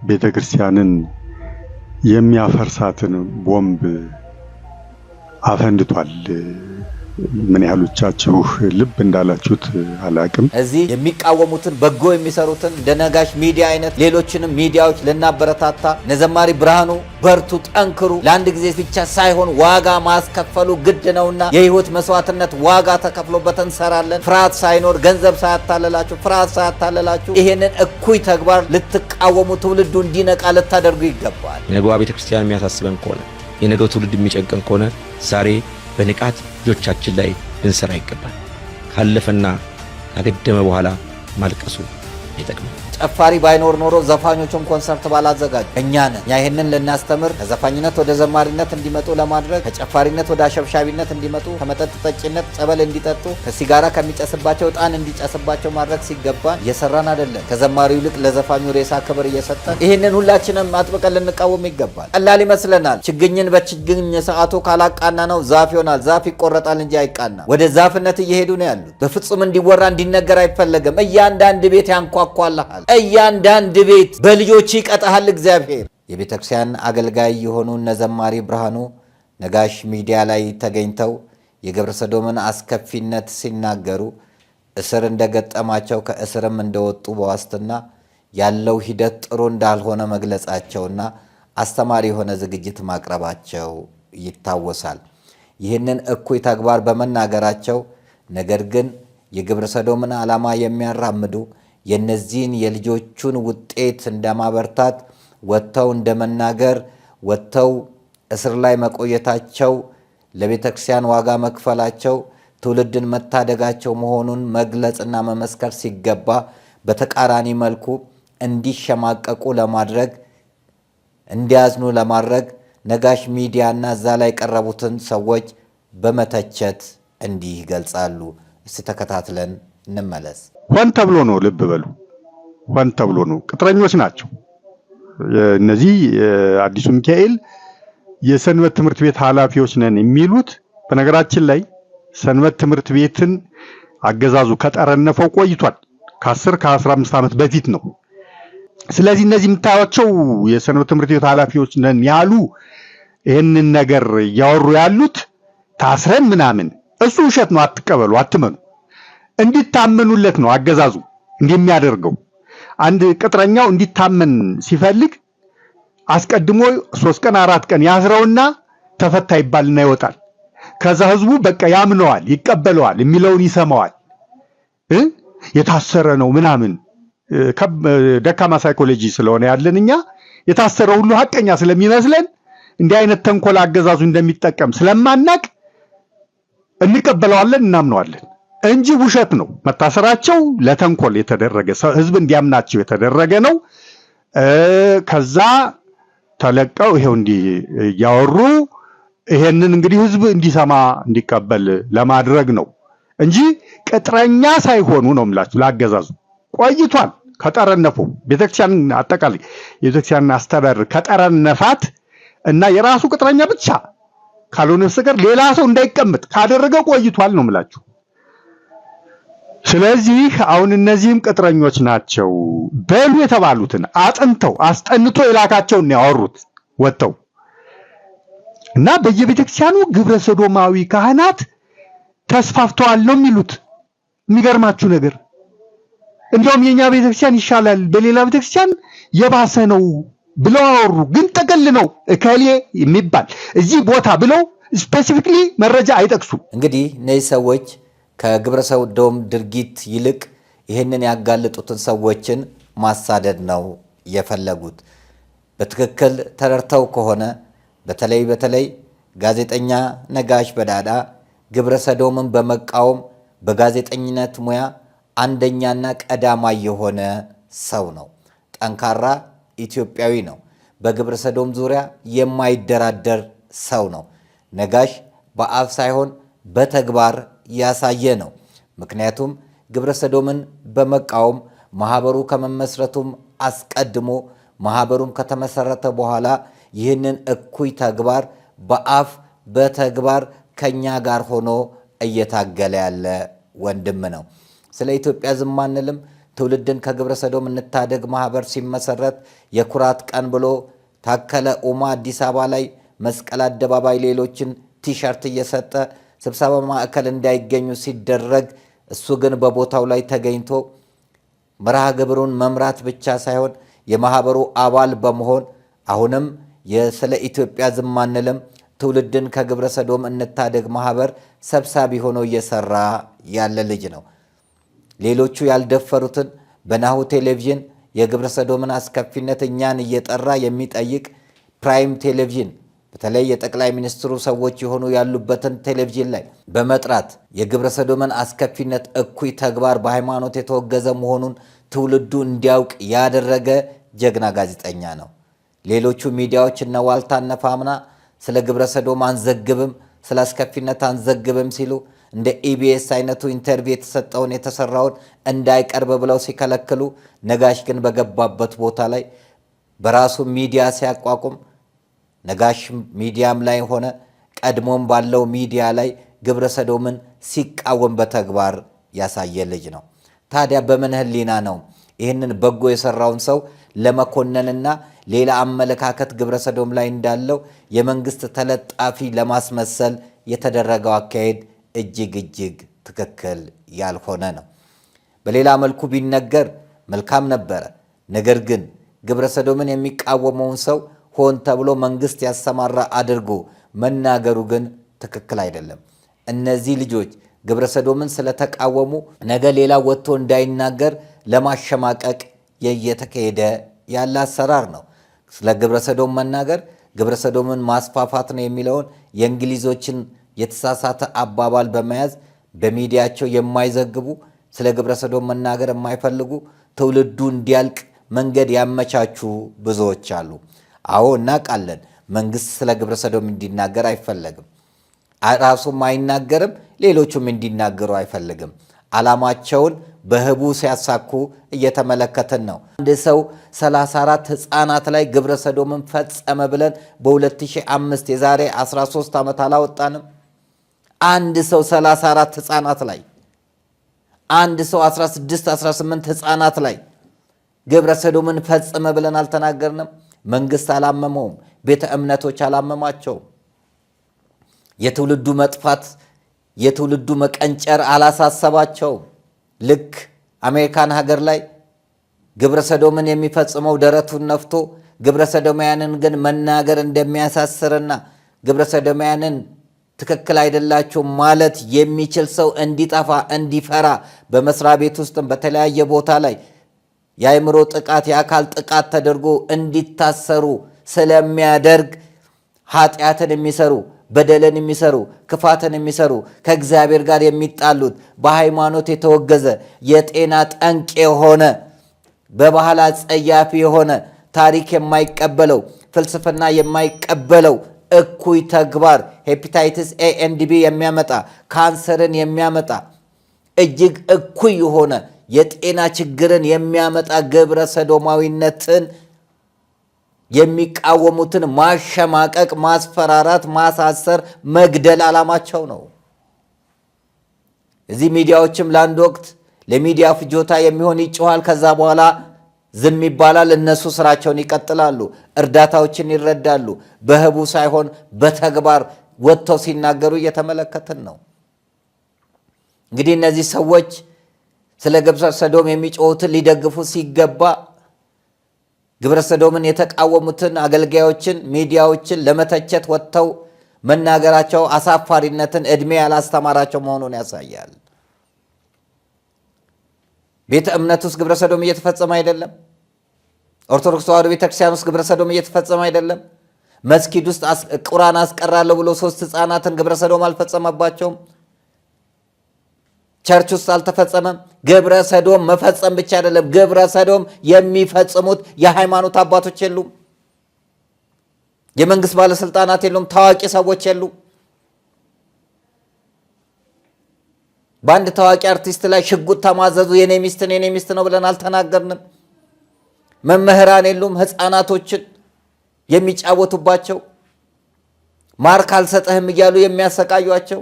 ቤተክርስቲያንን የሚያፈርሳትን ቦምብ አፈንድቷል። ምን ያህሎቻችሁ ልብ እንዳላችሁት አላቅም። እዚህ የሚቃወሙትን በጎ የሚሰሩትን እንደ ነጋሽ ሚዲያ አይነት ሌሎችንም ሚዲያዎች ልናበረታታ ነዘማሪ ብርሃኑ በርቱ፣ ጠንክሩ፣ ለአንድ ጊዜ ብቻ ሳይሆን ዋጋ ማስከፈሉ ግድ ነውና የህይወት መስዋዕትነት ዋጋ ተከፍሎበት እንሰራለን። ፍርሃት ሳይኖር ገንዘብ ሳያታለላችሁ፣ ፍርሃት ሳያታለላችሁ ይሄንን እኩይ ተግባር ልትቃወሙ ትውልዱ እንዲነቃ ልታደርጉ ይገባል። የነገዋ ቤተክርስቲያን የሚያሳስበን ከሆነ የነገው ትውልድ የሚጨንቀን ከሆነ ዛሬ በንቃት ልጆቻችን ላይ ልንሰራ ይገባል። ካለፈና ካገደመ በኋላ ማልቀሱ አይጠቅምም። ጨፋሪ ባይኖር ኖሮ ዘፋኞቹን ኮንሰርት ባላዘጋጁ እኛ ነን። ያ ይሄንን ልናስተምር ከዘፋኝነት ወደ ዘማሪነት እንዲመጡ ለማድረግ ከጨፋሪነት ወደ አሸብሻቢነት እንዲመጡ ከመጠጥ ጠጭነት ጸበል እንዲጠጡ ከሲጋራ ከሚጨስባቸው ዕጣን እንዲጨስባቸው ማድረግ ሲገባን እየሰራን አይደለም። ከዘማሪው ይልቅ ለዘፋኙ ሬሳ ክብር እየሰጠን ይሄንን ሁላችንም አጥብቀን ልንቃወም ይገባል። ቀላል ይመስለናል። ችግኝን በችግኝ ሰዓቱ ካላቃና ነው ዛፍ ይሆናል። ዛፍ ይቆረጣል እንጂ አይቃና። ወደ ዛፍነት እየሄዱ ነው ያሉት። በፍጹም እንዲወራ እንዲነገር አይፈለግም። እያንዳንድ ቤት ያንኳኳልሃል። እያንዳንድ ቤት በልጆች ይቀጣሃል እግዚአብሔር። የቤተ ክርስቲያን አገልጋይ የሆኑ ነዘማሪ ብርሃኑ ነጋሽ ሚዲያ ላይ ተገኝተው የግብረ ሰዶምን አስከፊነት ሲናገሩ እስር እንደገጠማቸው ከእስርም እንደወጡ በዋስትና ያለው ሂደት ጥሩ እንዳልሆነ መግለጻቸውና አስተማሪ የሆነ ዝግጅት ማቅረባቸው ይታወሳል። ይህንን እኩይ ተግባር በመናገራቸው ነገር ግን የግብረ ሰዶምን ዓላማ የሚያራምዱ የነዚህን የልጆቹን ውጤት እንደማበርታት ወጥተው እንደመናገር ወጥተው እስር ላይ መቆየታቸው ለቤተ ክርስቲያን ዋጋ መክፈላቸው ትውልድን መታደጋቸው መሆኑን መግለጽና መመስከር ሲገባ በተቃራኒ መልኩ እንዲሸማቀቁ ለማድረግ እንዲያዝኑ ለማድረግ ነጋሽ ሚዲያና እዛ ላይ የቀረቡትን ሰዎች በመተቸት እንዲህ ይገልጻሉ። እስቲ ተከታትለን እንመለስ። ሆን ተብሎ ነው፣ ልብ በሉ፣ ሆን ተብሎ ነው። ቅጥረኞች ናቸው እነዚህ። አዲሱ ሚካኤል የሰንበት ትምህርት ቤት ኃላፊዎች ነን የሚሉት በነገራችን ላይ ሰንበት ትምህርት ቤትን አገዛዙ ከጠረነፈው ቆይቷል። ከ10 ከ15 ዓመት በፊት ነው። ስለዚህ እነዚህ የምታዩቸው የሰንበት ትምህርት ቤት ኃላፊዎች ነን ያሉ ይህንን ነገር እያወሩ ያሉት ታስረን ምናምን፣ እሱ ውሸት ነው። አትቀበሉ፣ አትመኑ። እንዲታመኑለት ነው አገዛዙ እንደሚያደርገው። አንድ ቅጥረኛው እንዲታመን ሲፈልግ አስቀድሞ 3 ቀን 4 ቀን ያስረውና ተፈታ ይባልና ይወጣል። ከዛ ህዝቡ በቃ ያምነዋል፣ ይቀበለዋል፣ የሚለውን ይሰማዋል። የታሰረ ነው ምናምን ደካማ ሳይኮሎጂ ስለሆነ ያለን እኛ የታሰረ ሁሉ ሐቀኛ ስለሚመስለን እንዲህ አይነት ተንኮል አገዛዙ እንደሚጠቀም ስለማናቅ እንቀበለዋለን፣ እናምነዋለን እንጂ ውሸት ነው። መታሰራቸው ለተንኮል የተደረገ ህዝብ እንዲያምናቸው የተደረገ ነው። ከዛ ተለቀው ይሄው እንዲህ እያወሩ ይሄንን እንግዲህ ህዝብ እንዲሰማ እንዲቀበል ለማድረግ ነው እንጂ ቅጥረኛ ሳይሆኑ ነው የምላችሁ። ላገዛዙ ቆይቷል ከጠረነፈው ቤተክርስቲያን አጠቃላይ የቤተክርስቲያን አስተዳደር ከጠረነፋት እና የራሱ ቅጥረኛ ብቻ ካልሆነ በስተቀር ሌላ ሰው እንዳይቀመጥ ካደረገ ቆይቷል ነው የምላችሁ። ስለዚህ አሁን እነዚህም ቅጥረኞች ናቸው በሉ የተባሉትን አጥንተው አስጠንቶ የላካቸውን ያወሩት ወጥተው እና በየቤተክርስቲያኑ ግብረ ሰዶማዊ ካህናት ተስፋፍተዋል ነው የሚሉት። የሚገርማችሁ ነገር እንደውም የኛ ቤተክርስቲያን ይሻላል፣ በሌላ ቤተክርስቲያን የባሰ ነው ብለው አወሩ። ግን ጥቅል ነው እከሌ የሚባል እዚህ ቦታ ብለው ስፔሲፊክሊ መረጃ አይጠቅሱም። እንግዲህ እነዚህ ሰዎች ከግብረ ሰዶም ድርጊት ይልቅ ይህንን ያጋለጡትን ሰዎችን ማሳደድ ነው የፈለጉት። በትክክል ተረድተው ከሆነ በተለይ ጋዜጠኛ ነጋሽ በዳዳ ግብረ ሰዶምን በመቃወም በጋዜጠኝነት ሙያ አንደኛና ቀዳማይ የሆነ ሰው ነው። ጠንካራ ኢትዮጵያዊ ነው። በግብረ ሰዶም ዙሪያ የማይደራደር ሰው ነው። ነጋሽ በአፍ ሳይሆን በተግባር ያሳየ ነው። ምክንያቱም ግብረ ሰዶምን በመቃወም ማህበሩ ከመመስረቱም አስቀድሞ ማህበሩም ከተመሰረተ በኋላ ይህንን እኩይ ተግባር በአፍ በተግባር ከኛ ጋር ሆኖ እየታገለ ያለ ወንድም ነው። ስለ ኢትዮጵያ ዝም አንልም። ትውልድን ከግብረ ሰዶም እንታደግ ማህበር ሲመሰረት የኩራት ቀን ብሎ ታከለ ኡማ አዲስ አበባ ላይ መስቀል አደባባይ ሌሎችን ቲሸርት እየሰጠ ስብሰባ ማዕከል እንዳይገኙ ሲደረግ እሱ ግን በቦታው ላይ ተገኝቶ መርሃ ግብሩን መምራት ብቻ ሳይሆን የማህበሩ አባል በመሆን አሁንም ስለ ኢትዮጵያ ዝም አንልም ትውልድን ከግብረ ሰዶም እንታደግ ማህበር ሰብሳቢ ሆኖ እየሰራ ያለ ልጅ ነው። ሌሎቹ ያልደፈሩትን በናሁ ቴሌቪዥን የግብረ ሰዶምን አስከፊነት እኛን እየጠራ የሚጠይቅ ፕራይም ቴሌቪዥን በተለይ የጠቅላይ ሚኒስትሩ ሰዎች የሆኑ ያሉበትን ቴሌቪዥን ላይ በመጥራት የግብረ ሰዶምን አስከፊነት እኩይ ተግባር በሃይማኖት የተወገዘ መሆኑን ትውልዱ እንዲያውቅ ያደረገ ጀግና ጋዜጠኛ ነው። ሌሎቹ ሚዲያዎች እነ ዋልታ እነ ፋምና ስለ ግብረ ሰዶም አንዘግብም፣ ስለ አስከፊነት አንዘግብም ሲሉ እንደ ኢቢኤስ አይነቱ ኢንተርቪው የተሰጠውን የተሰራውን እንዳይቀርብ ብለው ሲከለክሉ፣ ነጋሽ ግን በገባበት ቦታ ላይ በራሱ ሚዲያ ሲያቋቁም ነጋሽ ሚዲያም ላይ ሆነ ቀድሞም ባለው ሚዲያ ላይ ግብረ ሰዶምን ሲቃወም በተግባር ያሳየ ልጅ ነው። ታዲያ በምን ህሊና ነው ይህንን በጎ የሰራውን ሰው ለመኮነንና ሌላ አመለካከት ግብረ ሰዶም ላይ እንዳለው የመንግስት ተለጣፊ ለማስመሰል የተደረገው አካሄድ እጅግ ትክክል ያልሆነ ነው። በሌላ መልኩ ቢነገር መልካም ነበረ። ነገር ግን ግብረ ሰዶምን የሚቃወመውን ሰው ሆን ተብሎ መንግስት ያሰማራ አድርጎ መናገሩ ግን ትክክል አይደለም። እነዚህ ልጆች ግብረ ሰዶምን ስለተቃወሙ ነገ ሌላ ወጥቶ እንዳይናገር ለማሸማቀቅ እየተካሄደ ያለ አሰራር ነው። ስለ ግብረ ሰዶም መናገር ግብረ ሰዶምን ማስፋፋት ነው የሚለውን የእንግሊዞችን የተሳሳተ አባባል በመያዝ በሚዲያቸው የማይዘግቡ ስለ ግብረ ሰዶም መናገር የማይፈልጉ ትውልዱ እንዲያልቅ መንገድ ያመቻቹ ብዙዎች አሉ። አዎ እናውቃለን። መንግስት ስለ ግብረ ሰዶም እንዲናገር አይፈለግም። ራሱም አይናገርም፣ ሌሎቹም እንዲናገሩ አይፈልግም። ዓላማቸውን በህቡ ሲያሳኩ እየተመለከትን ነው። አንድ ሰው 34 ህፃናት ላይ ግብረ ሰዶምን ፈጸመ ብለን በ2005 የዛሬ 13 ዓመት አላወጣንም? አንድ ሰው 34 ህፃናት ላይ፣ አንድ ሰው 16 18 ህፃናት ላይ ግብረ ሰዶምን ፈጸመ ብለን አልተናገርንም? መንግስት አላመመውም። ቤተ እምነቶች አላመማቸውም። የትውልዱ መጥፋት የትውልዱ መቀንጨር አላሳሰባቸውም። ልክ አሜሪካን ሀገር ላይ ግብረ ሰዶምን የሚፈጽመው ደረቱን ነፍቶ ግብረ ሰዶማያንን ግን መናገር እንደሚያሳስርና ግብረ ሰዶማያንን ትክክል አይደላቸው ማለት የሚችል ሰው እንዲጠፋ እንዲፈራ በመስሪያ ቤት ውስጥም በተለያየ ቦታ ላይ የአእምሮ ጥቃት የአካል ጥቃት ተደርጎ እንዲታሰሩ ስለሚያደርግ ኃጢአትን የሚሰሩ በደልን የሚሰሩ ክፋትን የሚሰሩ ከእግዚአብሔር ጋር የሚጣሉት በሃይማኖት የተወገዘ የጤና ጠንቅ የሆነ በባህል አጸያፊ የሆነ ታሪክ የማይቀበለው ፍልስፍና የማይቀበለው እኩይ ተግባር ሄፓታይቲስ ኤ ኤንድ ቢ የሚያመጣ ካንሰርን የሚያመጣ እጅግ እኩይ የሆነ የጤና ችግርን የሚያመጣ ግብረ ሰዶማዊነትን የሚቃወሙትን ማሸማቀቅ፣ ማስፈራራት፣ ማሳሰር፣ መግደል ዓላማቸው ነው። እዚህ ሚዲያዎችም ለአንድ ወቅት ለሚዲያ ፍጆታ የሚሆን ይጮሃል፣ ከዛ በኋላ ዝም ይባላል። እነሱ ስራቸውን ይቀጥላሉ፣ እርዳታዎችን ይረዳሉ። በህቡ ሳይሆን በተግባር ወጥተው ሲናገሩ እየተመለከትን ነው። እንግዲህ እነዚህ ሰዎች ስለ ግብረ ሰዶም የሚጮሁትን ሊደግፉ ሲገባ ግብረ ሰዶምን የተቃወሙትን አገልጋዮችን፣ ሚዲያዎችን ለመተቸት ወጥተው መናገራቸው አሳፋሪነትን ዕድሜ ያላስተማራቸው መሆኑን ያሳያል። ቤተ እምነት ውስጥ ግብረ ሰዶም እየተፈጸመ አይደለም? ኦርቶዶክስ ተዋሕዶ ቤተክርስቲያን ውስጥ ግብረ ሰዶም እየተፈጸመ አይደለም? መስጊድ ውስጥ ቁርአን አስቀራለሁ ብሎ 3 ህፃናትን ግብረ ሰዶም አልፈጸመባቸውም? ቸርች ውስጥ አልተፈጸመም? ግብረ ሰዶም መፈጸም ብቻ አይደለም፣ ግብረ ሰዶም የሚፈጽሙት የሃይማኖት አባቶች የሉም፣ የመንግስት ባለስልጣናት የሉም፣ ታዋቂ ሰዎች የሉም። በአንድ ታዋቂ አርቲስት ላይ ሽጉጥ ተማዘዙ፣ የኔ ሚስት ነው ብለን አልተናገርንም። መምህራን የሉም ህፃናቶችን የሚጫወቱባቸው ማርክ አልሰጠህም እያሉ የሚያሰቃዩቸው።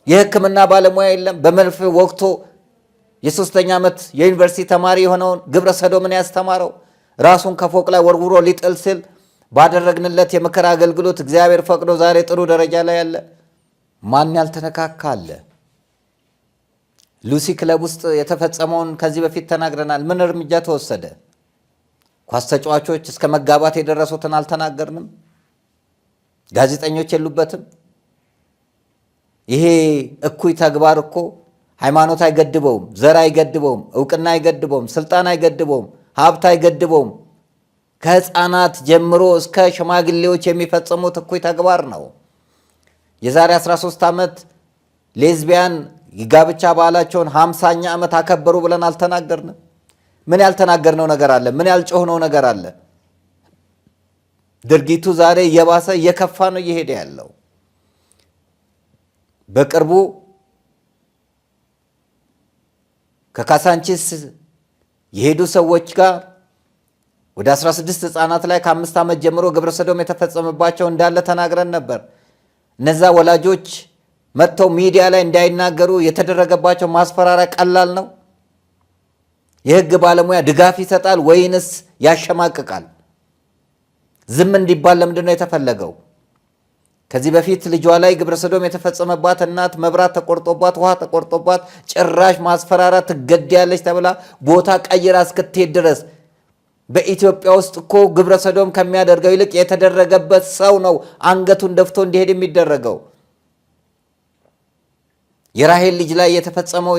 የህክምና ባለሙያ የለም። በመርፌ ወቅቶ የ3ኛ ዓመት የዩኒቨርሲቲ ተማሪ የሆነውን ግብረ ሰዶምን ያስተማረው ራሱን ከፎቅ ላይ ወርውሮ ሊጥል ሲል ባደረግንለት የምክር አገልግሎት እግዚአብሔር ፈቅዶ ዛሬ ጥሩ ደረጃ ላይ ያለ ማን ያልተነካካ አለ? ሉሲ ክለብ ውስጥ የተፈጸመውን ከዚህ በፊት ተናግረናል። ምን እርምጃ ተወሰደ? ኳስ ተጫዋቾች እስከ መጋባት የደረሱትን አልተናገርንም? ጋዜጠኞች የሉበትም? ይሄ እኩይ ተግባር እኮ ሃይማኖት አይገድበውም፣ ዘር አይገድበውም፣ እውቅና አይገድበውም፣ ስልጣን አይገድበውም፣ ሀብት አይገድበውም። ከህፃናት ጀምሮ እስከ ሽማግሌዎች የሚፈጽሙት እኩይ ተግባር ነው። የዛሬ 13 ዓመት ሌዝቢያን ጋብቻ ባህላቸውን 50ኛ ዓመት አከበሩ ብለን አልተናገርንም? ምን ያልተናገርነው ነገር አለ? ምን ያልጮህነው ነገር አለ? ድርጊቱ ዛሬ እየባሰ እየከፋ ነው እየሄደ ያለው። በቅርቡ ከካሳንቺስ የሄዱ ሰዎች ጋር ወደ 16 ህፃናት ላይ ከ5 ዓመት ጀምሮ ግብረ ሰዶም የተፈጸመባቸው እንዳለ ተናግረን ነበር። እነዛ ወላጆች መጥተው ሚዲያ ላይ እንዳይናገሩ የተደረገባቸው ማስፈራሪያ ቀላል ነው? የህግ ባለሙያ ድጋፍ ይሰጣል ወይንስ ያሸማቅቃል? ዝም እንዲባል ለምንድን ነው የተፈለገው? ከዚህ በፊት ልጇ ላይ ግብረ ሰዶም የተፈጸመባት እናት መብራት ተቆርጦባት ውሃ ተቆርጦባት ጭራሽ ማስፈራራት ትገደያለች ተብላ ቦታ ቀይራ እስክትሄድ ድረስ በኢትዮጵያ ውስጥ እኮ ግብረ ሰዶም ከሚያደርገው ይልቅ የተደረገበት ሰው ነው አንገቱን ደፍቶ እንዲሄድ የሚደረገው። የራሄል ልጅ ላይ የተፈጸመው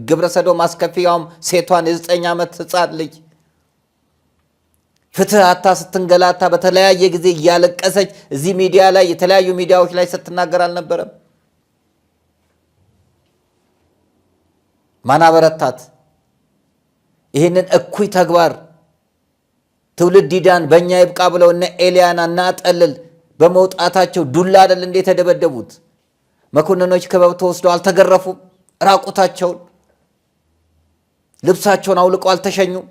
ግብረ ሰዶም አስከፊያውም ሴቷን የ9 ዓመት ህፃን ልጅ ፍትህ አታ ስትንገላታ በተለያየ ጊዜ እያለቀሰች እዚህ ሚዲያ ላይ የተለያዩ ሚዲያዎች ላይ ስትናገር አልነበረም? ማን አበረታት? ይህንን እኩይ ተግባር ትውልድ ይዳን በእኛ ይብቃ ብለው እነ ኤልያና እና ጠልል በመውጣታቸው ዱላ አይደል እንዴ ተደበደቡት? መኮንኖች ክበብ ተወስደው አልተገረፉም? ራቁታቸውን ልብሳቸውን አውልቀው አልተሸኙም?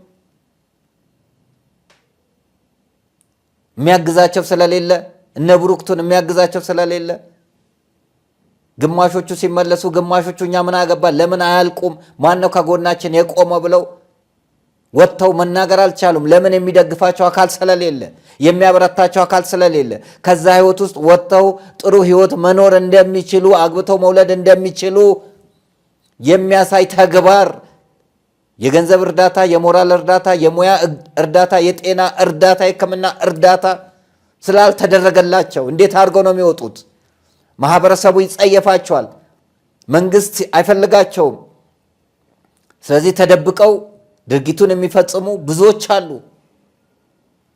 የሚያግዛቸው ስለሌለ እነ ብሩክቱን የሚያግዛቸው ስለሌለ ግማሾቹ ሲመለሱ ግማሾቹ እኛ ምን አገባን ለምን አያልቁም ማን ነው ከጎናችን የቆመ ብለው ወጥተው መናገር አልቻሉም። ለምን? የሚደግፋቸው አካል ስለሌለ፣ የሚያበረታቸው አካል ስለሌለ። ከዛ ህይወት ውስጥ ወጥተው ጥሩ ህይወት መኖር እንደሚችሉ፣ አግብተው መውለድ እንደሚችሉ የሚያሳይ ተግባር፣ የገንዘብ እርዳታ፣ የሞራል እርዳታ፣ የሙያ እርዳታ፣ የጤና እርዳታ፣ የሕክምና እርዳታ ስላልተደረገላቸው እንዴት አድርገው ነው የሚወጡት? ማህበረሰቡ ይጸየፋቸዋል። መንግስት አይፈልጋቸውም። ስለዚህ ተደብቀው ድርጊቱን የሚፈጽሙ ብዙዎች አሉ።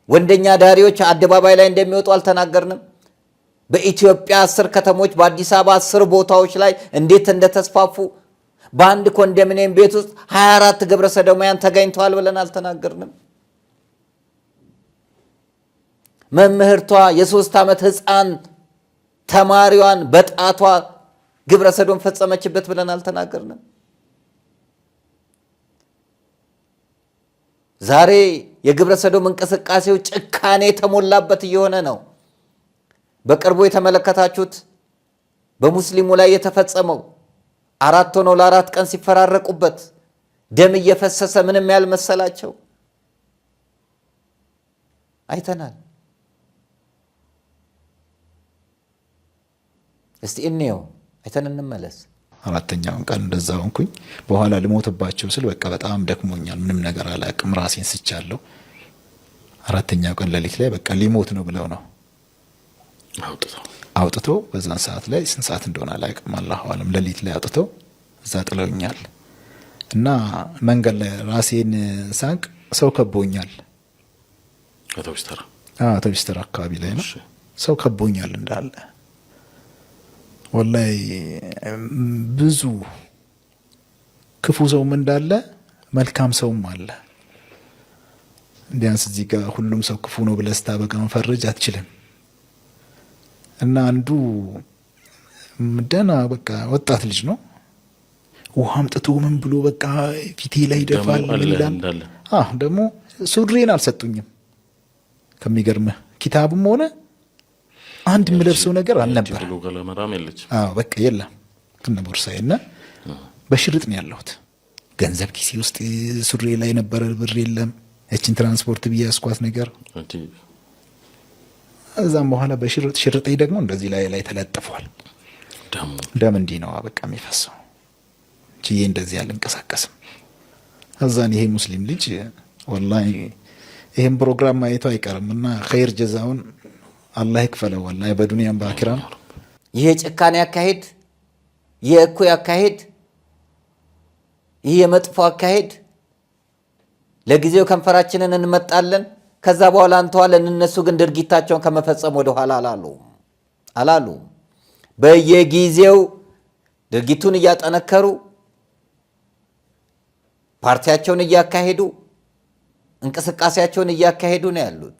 ወንደኛ ዳሪዎች አደባባይ ላይ እንደሚወጡ አልተናገርንም? በኢትዮጵያ 10 ከተሞች በአዲስ አበባ 10 ቦታዎች ላይ እንዴት እንደተስፋፉ በአንድ ኮንዶሚኒየም ቤት ውስጥ 24 ግብረ ሰዶማውያን ተገኝተዋል ብለን አልተናገርንም? መምህርቷ የ3 ዓመት ህፃን ተማሪዋን በጣቷ ግብረ ሰዶም ፈጸመችበት ብለን አልተናገርንም? ዛሬ የግብረ ሰዶም እንቅስቃሴው ጭካኔ የተሞላበት እየሆነ ነው። በቅርቡ የተመለከታችሁት በሙስሊሙ ላይ የተፈጸመው 4 ሆነው ለ4 ቀን ሲፈራረቁበት ደም እየፈሰሰ ምንም ያልመሰላቸው አይተናል። እስቲ እንየው፣ አይተን እንመለስ። 4ኛውን ቀን እንደዛ ሆንኩኝ። በኋላ ልሞትባቸው ስል በቃ በጣም ደክሞኛል፣ ምንም ነገር አላውቅም፣ ራሴን ስቻለሁ። 4ኛው ቀን ሌሊት ላይ በቃ ሊሞት ነው ብለው ነው አውጥተው በዛን ሰዓት ላይ ስንት ሰዓት እንደሆነ አላውቅም፣ አላሁ አለም። ሌሊት ላይ አውጥተው እዛ ጥለውኛል። እና መንገድ ላይ ራሴን ሳንቅ ሰው ከቦኛል። አውቶቡስ ተራ አካባቢ ላይ ነው። ሰው ከቦኛል እንዳለ ወላይ ብዙ ክፉ ሰውም እንዳለ መልካም ሰውም አለ። ቢያንስ እዚህ ጋር ሁሉም ሰው ክፉ ነው ብለህ ስታበቃ መፈረጅ አትችልም። እና አንዱ ደህና በቃ ወጣት ልጅ ነው። ውሃ አምጥቶ ምን ብሎ በቃ ፊቴ ላይ ይደፋል። ደግሞ ሱሪን አልሰጡኝም። ከሚገርምህ ኪታብም ሆነ አንድ የምለብሰው ነገር አልነበር። በቃ የለም ከነ ቦርሳዬና በሽርጥ ነው ያለሁት። ገንዘብ ኪሴ ውስጥ ሱሪ ላይ ነበረ፣ ብር የለም። እቺን ትራንስፖርት ብዬ ያስኳት ነገር እዛም በኋላ ሽርጤ ደግሞ እንደዚህ ላይ ተለጥፏል። ደም እንዲህ ነው በቃ የሚፈሰው። ቺዬ እንደዚህ አልንቀሳቀስም። እዛን ይሄ ሙስሊም ልጅ ወላሂ ይሄን ፕሮግራም ማየቱ አይቀርምና ኸይር ጀዛውን አላህ ይክፈለው ወላሂ በዱንያም በአኺራም። ይሄ ጭካኔ አካሄድ፣ ይሄ እኩይ አካሄድ፣ ይሄ የመጥፎ አካሄድ ለጊዜው ከንፈራችንን እንመጣለን፣ ከዛ በኋላ እንተዋለን። እነሱ ግን ድርጊታቸውን ከመፈጸም ወደ ኋላ አላሉ። በየጊዜው ድርጊቱን እያጠነከሩ ፓርቲያቸውን እያካሄዱ እንቅስቃሴያቸውን እያካሄዱ ነው ያሉት።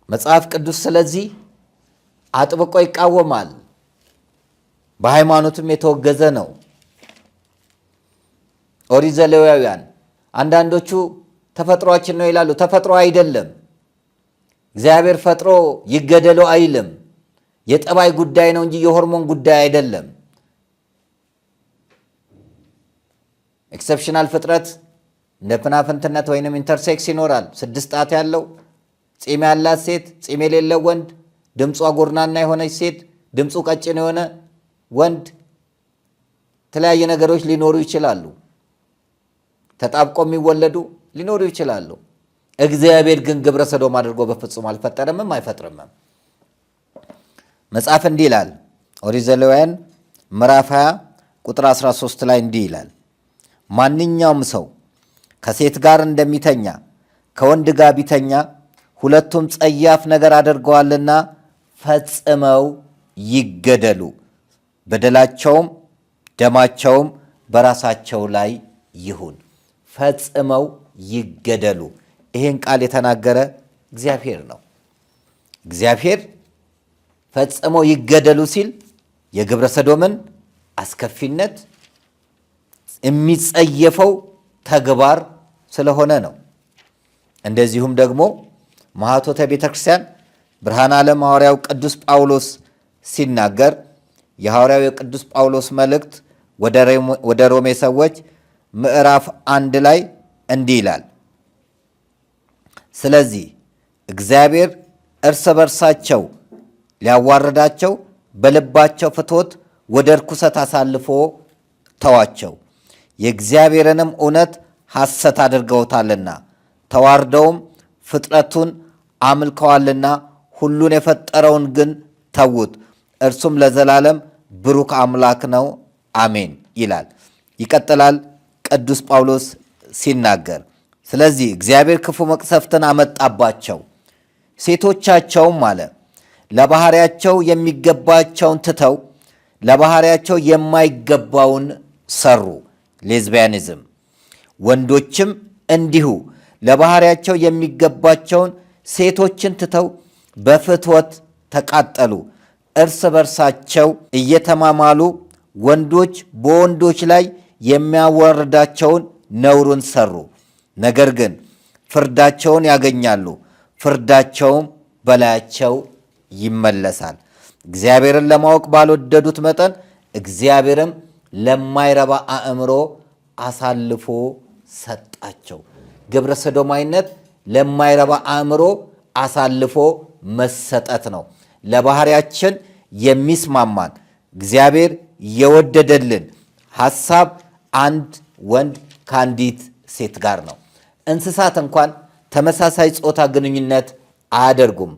መጽሐፍ ቅዱስ ስለዚህ አጥብቆ ይቃወማል። በሃይማኖትም የተወገዘ ነው። ኦሪት ዘሌዋውያን አንዳንዶቹ ተፈጥሯችን ነው ይላሉ። ተፈጥሮ አይደለም። እግዚአብሔር ፈጥሮ ይገደለው አይልም። የጠባይ ጉዳይ ነው እንጂ የሆርሞን ጉዳይ አይደለም። ኤክሰፕሽናል ፍጥረት እንደ ፍናፍንትነት ወይንም ኢንተርሴክስ ይኖራል። 6 ጣት ያለው ፂም ያላት ሴት፣ ፂም የሌለው ወንድ፣ ድምጿ ጎርናና የሆነች ሴት፣ ድምፁ ቀጭን የሆነ ወንድ፣ የተለያየ ነገሮች ሊኖሩ ይችላሉ። ተጣብቆ የሚወለዱ ሊኖሩ ይችላሉ። እግዚአብሔር ግን ግብረ ሰዶም አድርጎ በፍጹም አልፈጠረምም አይፈጥርምም። መጽሐፍ እንዲህ ይላል። ኦሪት ዘሌዋውያን ምዕራፍ 20 ቁጥር 13 ላይ እንዲህ ይላል፣ ማንኛውም ሰው ከሴት ጋር እንደሚተኛ ከወንድ ጋር ቢተኛ ሁለቱም ጸያፍ ነገር አድርገዋልና ፈጽመው ይገደሉ፣ በደላቸውም ደማቸውም በራሳቸው ላይ ይሁን፣ ፈጽመው ይገደሉ። ይህን ቃል የተናገረ እግዚአብሔር ነው። እግዚአብሔር ፈጽመው ይገደሉ ሲል የግብረ ሰዶምን አስከፊነት የሚጸየፈው ተግባር ስለሆነ ነው። እንደዚሁም ደግሞ ማኅቶተ ቤተ ክርስቲያን ብርሃነ ዓለም ሐዋርያው ቅዱስ ጳውሎስ ሲናገር የሐዋርያው የቅዱስ ጳውሎስ መልእክት ወደ ሮሜ ሰዎች ምዕራፍ 1 ላይ እንዲህ ይላል። ስለዚህ እግዚአብሔር እርስ በርሳቸው ሊያዋርዳቸው በልባቸው ፍትወት ወደ ርኩሰት አሳልፎ ተዋቸው፣ የእግዚአብሔርንም እውነት ሐሰት አድርገውታልና ተዋርደውም ፍጥረቱን አምልከዋልና ሁሉን የፈጠረውን ግን ተዉት፣ እርሱም ለዘላለም ብሩክ አምላክ ነው፣ አሜን ይላል። ይቀጥላል ቅዱስ ጳውሎስ ሲናገር፣ ስለዚህ እግዚአብሔር ክፉ መቅሰፍትን አመጣባቸው፣ ሴቶቻቸውም አለ ለባህሪያቸው የሚገባቸውን ትተው ለባህሪያቸው የማይገባውን ሰሩ፣ ሌዝቢያኒዝም። ወንዶችም እንዲሁ ለባህሪያቸው የሚገባቸውን ሴቶችን ትተው በፍትወት ተቃጠሉ፣ እርስ በርሳቸው እየተማማሉ ወንዶች በወንዶች ላይ የሚያዋርዳቸውን ነውሩን ሰሩ። ነገር ግን ፍርዳቸውን ያገኛሉ፣ ፍርዳቸውም በላያቸው ይመለሳል። እግዚአብሔርን ለማወቅ ባልወደዱት መጠን እግዚአብሔርም ለማይረባ አእምሮ አሳልፎ ሰጣቸው። ግብረ ሰዶማዊነት ለማይረባ አእምሮ አሳልፎ መሰጠት ነው። ለባህሪያችን የሚስማማን እግዚአብሔር የወደደልን ሐሳብ አንድ ወንድ ከአንዲት ሴት ጋር ነው። እንስሳት እንኳን ተመሳሳይ ጾታ ግንኙነት አያደርጉም።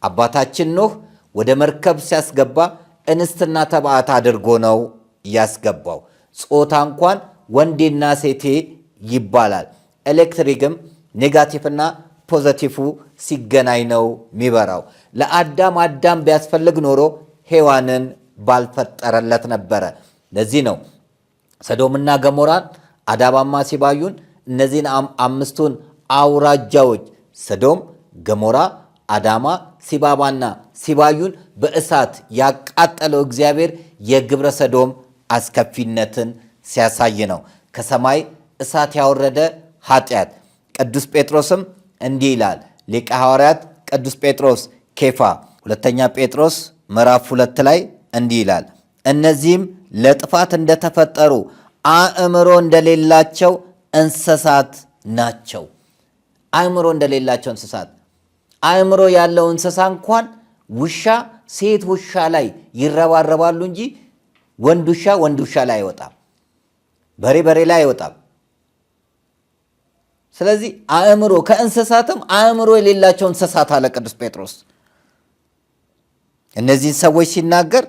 አባታችን ኖህ ወደ መርከብ ሲያስገባ እንስትና ተባዕት አድርጎ ነው ያስገባው። ጾታ እንኳን ወንዴና ሴቴ ይባላል። ኤሌክትሪክም ኔጋቲቭና ፖዘቲቭ ሲገናኝ ነው የሚበራው። ለአዳም ቢያስፈልግ ኖሮ ሔዋንን ባልፈጠረለት ነበረ። ለዚህ ነው ሰዶምና ገሞራን፣ አዳማማ ሲባዩን፣ እነዚህን አምስቱን አውራጃዎች ሰዶም፣ ገሞራ፣ አዳማ፣ ሲባባና ሲባዩን በእሳት ያቃጠለው እግዚአብሔር የግብረ ሰዶም አስከፊነትን ሲያሳይ ነው። ከሰማይ እሳት ያወረደ ኃጢአት። ቅዱስ ጴጥሮስም እንዲህ ይላል። ሊቀ ሐዋርያት ቅዱስ ጴጥሮስ ኬፋ ሁለተኛ ጴጥሮስ ምዕራፍ 2 ላይ እንዲህ ይላል። እነዚህም ለጥፋት እንደተፈጠሩ አእምሮ እንደሌላቸው እንስሳት ናቸው። አእምሮ እንደሌላቸው እንስሳት። አእምሮ ያለው እንስሳ እንኳን ውሻ ሴት ውሻ ላይ ይረባረባሉ እንጂ ወንድ ውሻ ላይ አይወጣም። በሬ ላይ አይወጣም። ስለዚህ አእምሮ ከእንስሳትም አእምሮ የሌላቸው እንስሳት አለ ቅዱስ ጴጥሮስ። እነዚህን ሰዎች ሲናገር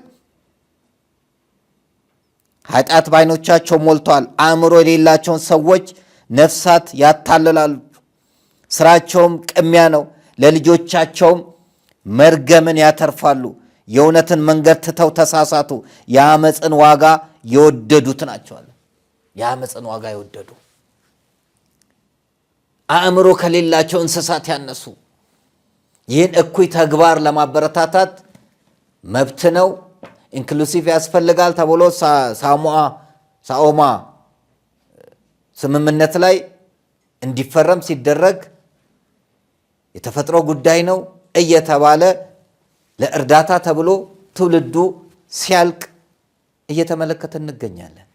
ኃጢአት በዓይኖቻቸው ሞልተዋል። አእምሮ የሌላቸውን ሰዎች ነፍሳት ያታልላሉ። ስራቸውም ቅሚያ ነው። ለልጆቻቸውም መርገምን ያተርፋሉ። የእውነትን መንገድ ትተው ተሳሳቱ። የአመፅን ዋጋ የወደዱት ናቸዋል። የአመፅን ዋጋ የወደዱ አእምሮ ከሌላቸው እንስሳት ያነሱ። ይህን እኩይ ተግባር ለማበረታታት መብት ነው፣ ኢንክሉሲቭ ያስፈልጋል ተብሎ ሳኦማ ስምምነት ላይ እንዲፈረም ሲደረግ የተፈጥሮ ጉዳይ ነው እየተባለ ለእርዳታ ተብሎ ትውልዱ ሲያልቅ እየተመለከተ እንገኛለን።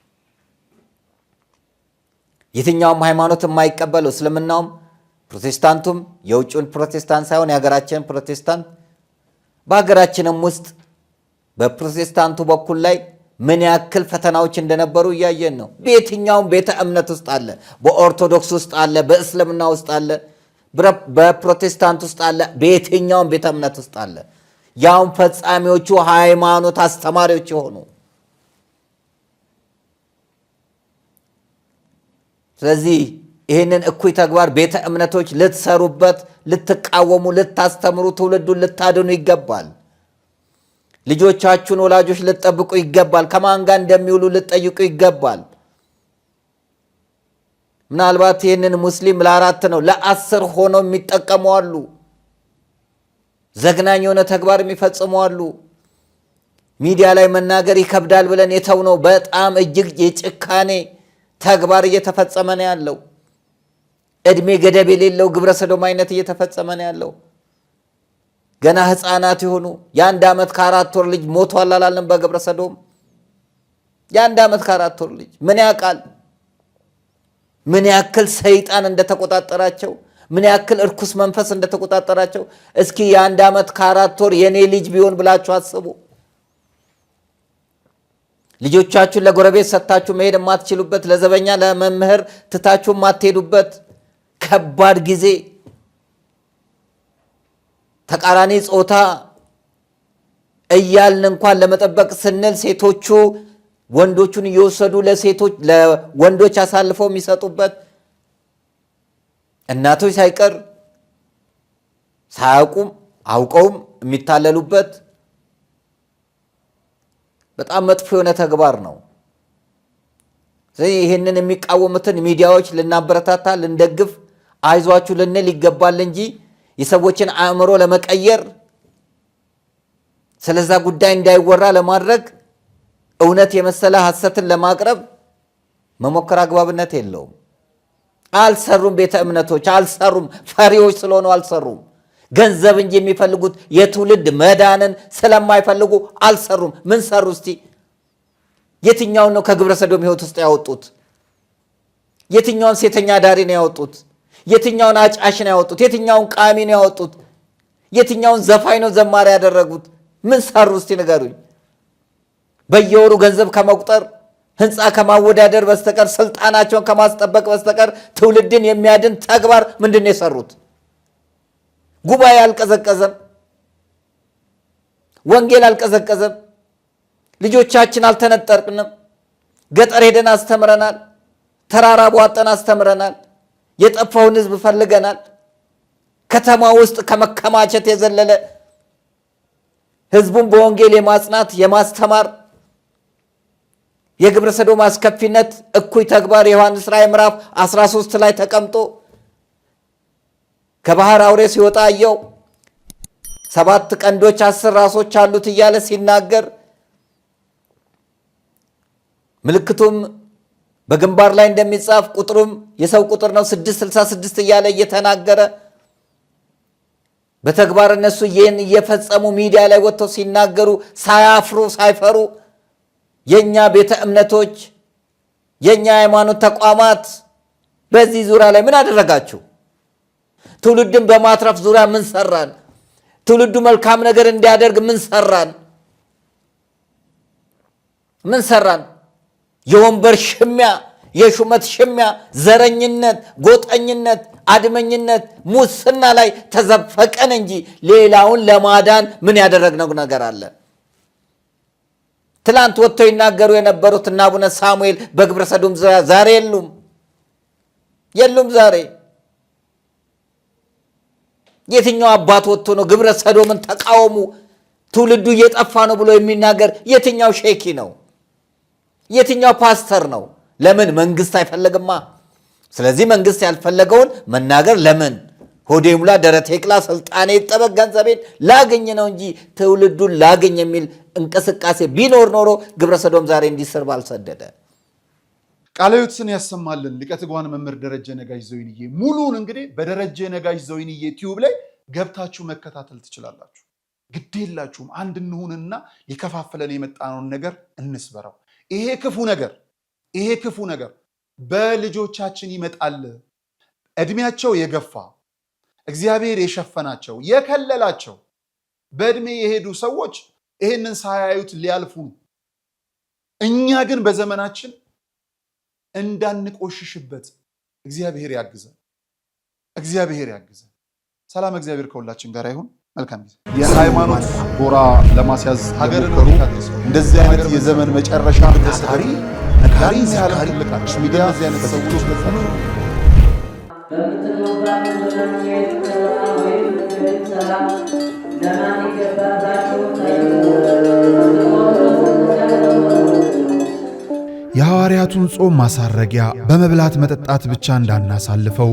የትኛውም ሃይማኖት የማይቀበለው እስልምናውም፣ ፕሮቴስታንቱም የውጭውን ፕሮቴስታንት ሳይሆን የሀገራችንን ፕሮቴስታንት በሀገራችንም ውስጥ በፕሮቴስታንቱ በኩል ላይ ምን ያክል ፈተናዎች እንደነበሩ እያየን ነው። በየትኛውም ቤተ እምነት ውስጥ አለ። በኦርቶዶክስ ውስጥ አለ፣ በእስልምና ውስጥ አለ፣ በፕሮቴስታንት ውስጥ አለ፣ በየትኛውም ቤተ እምነት ውስጥ አለ። ያውም ፈጻሚዎቹ ሃይማኖት አስተማሪዎች የሆኑ። ስለዚህ ይህንን እኩይ ተግባር ቤተ እምነቶች ልትሰሩበት፣ ልትቃወሙ፣ ልታስተምሩ፣ ትውልዱን ልታድኑ ይገባል። ልጆቻችሁን ወላጆች ልትጠብቁ ይገባል። ከማን ጋር እንደሚውሉ ልትጠይቁ ይገባል። ምናልባት ይህንን ሙስሊም ለ4 ነው ለ10 ሆነው የሚጠቀሙ አሉ። ዘግናኝ የሆነ ተግባር የሚፈጽሙ አሉ። ሚዲያ ላይ መናገር ይከብዳል ብለን የተውነው በጣም እጅግ የጭካኔ ተግባር እየተፈጸመ ነው ያለው። እድሜ ገደብ የሌለው ግብረ ሰዶማዊነት እየተፈጸመ ነው ያለው። ገና ህፃናት የሆኑ የ1 ዓመት ከ4 ወር ልጅ ሞቷል አላለም በግብረ ሰዶም። የ1 ዓመት ከ4 ወር ልጅ ምን ያውቃል? ምን ያክል ሰይጣን እንደተቆጣጠራቸው፣ ምን ያክል እርኩስ መንፈስ እንደተቆጣጠራቸው እስኪ የ1 ዓመት ከ4 ወር የኔ ልጅ ቢሆን ብላችሁ አስቡ። ልጆቻችሁን ለጎረቤት ሰጥታችሁ መሄድ የማትችሉበት፣ ለዘበኛ ለመምህር ትታችሁ የማትሄዱበት ከባድ ጊዜ፣ ተቃራኒ ጾታ እያልን እንኳን ለመጠበቅ ስንል ሴቶቹ ወንዶቹን እየወሰዱ ለወንዶች አሳልፈው የሚሰጡበት፣ እናቶች ሳይቀር ሳያውቁም አውቀውም የሚታለሉበት በጣም መጥፎ የሆነ ተግባር ነው። ስለዚህ ይህንን የሚቃወሙትን ሚዲያዎች ልናበረታታ፣ ልንደግፍ፣ አይዟችሁ ልንል ይገባል እንጂ የሰዎችን አእምሮ ለመቀየር ስለዛ ጉዳይ እንዳይወራ ለማድረግ እውነት የመሰለ ሐሰትን ለማቅረብ መሞከር አግባብነት የለውም። አልሰሩም፣ ቤተ እምነቶች አልሰሩም፣ ፈሪዎች ስለሆኑ አልሰሩም። ገንዘብ እንጂ የሚፈልጉት የትውልድ መዳንን ስለማይፈልጉ አልሰሩም። ምን ሰሩ እስቲ? የትኛውን ነው ከግብረ ሰዶም ሕይወት ውስጥ ያወጡት? የትኛውን ሴተኛ ዳሪ ነው ያወጡት? የትኛውን አጫሽ ነው ያወጡት? የትኛውን ቃሚ ነው ያወጡት? የትኛውን ዘፋኝ ነው ዘማሪ ያደረጉት? ምን ሰሩ እስቲ ንገሩኝ። በየወሩ ገንዘብ ከመቁጠር ህንፃ ከማወዳደር በስተቀር ስልጣናቸውን ከማስጠበቅ በስተቀር ትውልድን የሚያድን ተግባር ምንድን ነው የሰሩት? ጉባኤ አልቀዘቀዘም፣ ወንጌል አልቀዘቀዘም፣ ልጆቻችን አልተነጠርንም፣ ገጠር ሄደን አስተምረናል፣ ተራራ ቧጠን አስተምረናል፣ የጠፋውን ህዝብ ፈልገናል። ከተማ ውስጥ ከመከማቸት የዘለለ ህዝቡን በወንጌል የማጽናት የማስተማር የግብረ ሰዶም አስከፊነት እኩይ ተግባር የዮሐንስ ራእይ ምዕራፍ 13 ላይ ተቀምጦ ከባህር አውሬ ሲወጣ አየው፣ 7 ቀንዶች 10 ራሶች አሉት እያለ ሲናገር ምልክቱም በግንባር ላይ እንደሚጻፍ ቁጥሩም የሰው ቁጥር ነው 666 እያለ እየተናገረ በተግባር እነሱ ይህን እየፈጸሙ ሚዲያ ላይ ወጥተው ሲናገሩ ሳያፍሩ ሳይፈሩ የኛ ቤተ እምነቶች የኛ ሃይማኖት ተቋማት በዚህ ዙሪያ ላይ ምን አደረጋችሁ? ትውልድን በማትረፍ ዙሪያ ምን ሰራን? ትውልዱ መልካም ነገር እንዲያደርግ ምን ሰራን? ምን ሰራን? የወንበር ሽሚያ፣ የሹመት ሽሚያ፣ ዘረኝነት፣ ጎጠኝነት፣ አድመኝነት፣ ሙስና ላይ ተዘፈቀን እንጂ ሌላውን ለማዳን ምን ያደረግነው ነገር አለ? ትላንት ወጥተው ይናገሩ የነበሩት እና አቡነ ሳሙኤል በግብረ ሰዶም ዙሪያ ዛሬ የሉም። ዛሬ የትኛው አባት ወጥቶ ነው ግብረ ሰዶምን ተቃወሙ ትውልዱ እየጠፋ ነው ብሎ የሚናገር? የትኛው ሼኪ ነው? የትኛው ፓስተር ነው? ለምን? መንግስት አይፈልግማ። ስለዚህ መንግስት ያልፈለገውን መናገር ለምን? ሆዴ ሙላ ደረቴ ይቅላ ስልጣኔ ይጠበቅ ገንዘቤን ላገኝ ነው እንጂ ትውልዱን ላገኝ የሚል እንቅስቃሴ ቢኖር ኖሮ ግብረ ሰዶም ዛሬ እንዲስር ባልሰደደ። ቃለ ሕይወትን ያሰማልን። ሊቀ ትጉሃን መምህር ደረጀ ነጋሽ ዘወይንዬ ሙሉን እንግዲህ በደረጀ ነጋሽ ዘወይንዬ ቲዩብ ላይ ገብታችሁ መከታተል ትችላላችሁ። ግዴላችሁም አንድ እንሁንና ሊከፋፈለን የመጣነውን ነገር እንስበረው። ይሄ ክፉ ነገር በልጆቻችን ይመጣል። እድሜያቸው የገፋ እግዚአብሔር የሸፈናቸው የከለላቸው በእድሜ የሄዱ ሰዎች ይሄንን ሳያዩት ሊያልፉ ነው። እኛ ግን በዘመናችን እንዳንቆሽሽበት እግዚአብሔር ያግዘን። ሰላም እግዚአብሔር ከሁላችን ጋር ይሁን። መልካም ጊዜ። የሃይማኖት ጎራ ለማስያዝ ሀገርን እንደዚህ አይነት የዘመን መጨረሻ ታሪ ነካሪ ያህል ልቃች ሚዲያ እዚህ አይነት ሰዎች በምትኖርባት የሐዋርያቱን ጾም ማሳረጊያ በመብላት መጠጣት ብቻ እንዳናሳልፈው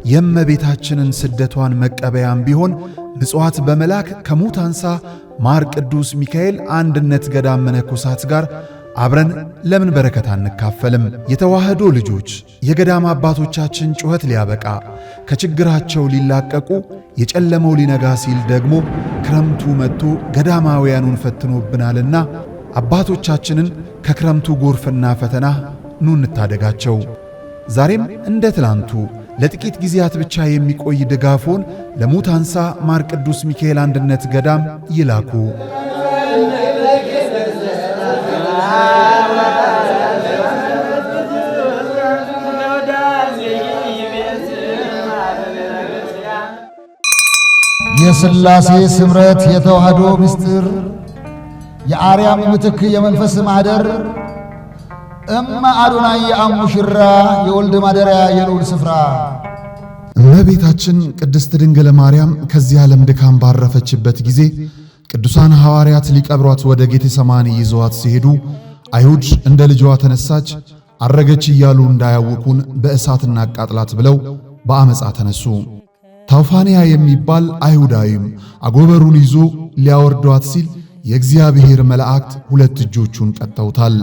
የእመቤታችንን ስደቷን መቀበያም ቢሆን ምጽዋት በመላክ ከሙት አንሳ ማር ቅዱስ ሚካኤል አንድነት ገዳም መነኮሳት ጋር አብረን ለምን በረከት አንካፈልም? የተዋህዶ ልጆች የገዳም አባቶቻችን ጩኸት ሊያበቃ ከችግራቸው ሊላቀቁ የጨለመው ሊነጋ ሲል ደግሞ ክረምቱ መጥቶ ገዳማውያኑን ፈትኖብናልና አባቶቻችንን ከክረምቱ ጎርፍና ፈተና ኑ እንታደጋቸው። ዛሬም እንደ ትላንቱ ለጥቂት ጊዜያት ብቻ የሚቆይ ድጋፎን ለሙት አንሳ ማር ቅዱስ ሚካኤል አንድነት ገዳም ይላኩ። የሥላሴ ስምረት የተዋህዶ ምስጢር የአርያም ምትክ የመንፈስ ማደር እመ አዶናይ የአም ሙሽራ የወልድ ማደሪያ የልዑል ስፍራ እመቤታችን ቅድስት ድንግል ማርያም ከዚህ ዓለም ድካም ባረፈችበት ጊዜ ቅዱሳን ሐዋርያት ሊቀብሯት ወደ ጌቴሰማኒ ይዘዋት ሲሄዱ አይሁድ እንደ ልጇ ተነሳች አረገች እያሉ እንዳያውኩን በእሳት እናቃጥላት ብለው በአመፃ ተነሱ። ታውፋንያ የሚባል አይሁዳዊም አጎበሩን ይዞ ሊያወርዷት ሲል የእግዚአብሔር መላእክት ሁለት እጆቹን ቀጠውታል።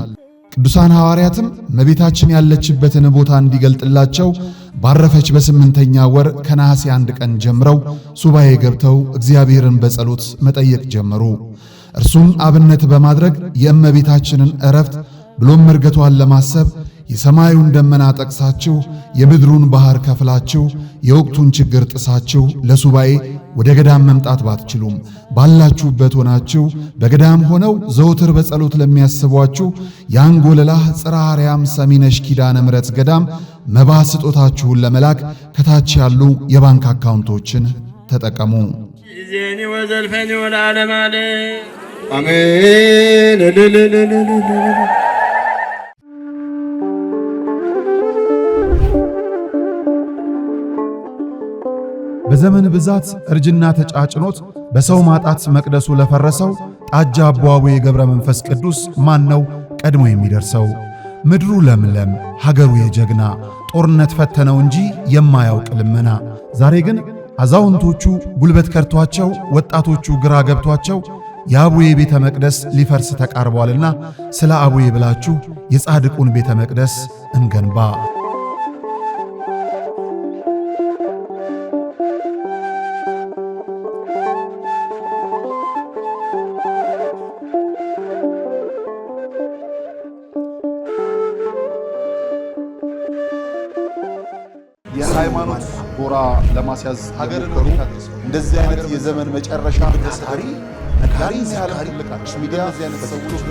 ቅዱሳን ሐዋርያትም እመቤታችን ያለችበትን ቦታ እንዲገልጥላቸው ባረፈች በ8ኛ ወር ከነሐሴ 1 ቀን ጀምረው ሱባኤ ገብተው እግዚአብሔርን በጸሎት መጠየቅ ጀመሩ። እርሱም አብነት በማድረግ የእመቤታችንን ዕረፍት ብሎም መርገቷን ለማሰብ የሰማዩን ደመና ጠቅሳችሁ የምድሩን ባህር ከፍላችሁ የወቅቱን ችግር ጥሳችሁ ለሱባኤ ወደ ገዳም መምጣት ባትችሉም ባላችሁበት ሆናችሁ በገዳም ሆነው ዘውትር በጸሎት ለሚያስቧችሁ የአንጎለላህ ጽርሐ አርያም ሰሚነሽ ኪዳነ ምሕረት ገዳም መባ ስጦታችሁን ለመላክ ከታች ያሉ የባንክ አካውንቶችን ተጠቀሙ። ዜኒ ወዘልፈኒ ወለዓለመ አሜን። በዘመን ብዛት እርጅና ተጫጭኖት በሰው ማጣት መቅደሱ ለፈረሰው ጣጃ አቦአቡ የገብረ መንፈስ ቅዱስ ማን ነው ቀድሞ የሚደርሰው? ምድሩ ለምለም ሀገሩ የጀግና ጦርነት ፈተነው እንጂ የማያውቅ ልመና። ዛሬ ግን አዛውንቶቹ ጉልበት ከርቷቸው ወጣቶቹ ግራ ገብቷቸው የአቡዬ ቤተ መቅደስ ሊፈርስ ተቃርቧልና ስለ አቡዬ ብላችሁ የጻድቁን ቤተ መቅደስ እንገንባ። የሃይማኖት ጎራ ለማስያዝ ሀገር ነው እንደዚህ አይነት የዘመን መጨረሻ ነጋሪ ሚዲያ እንደዚህ አይነት ሰዎች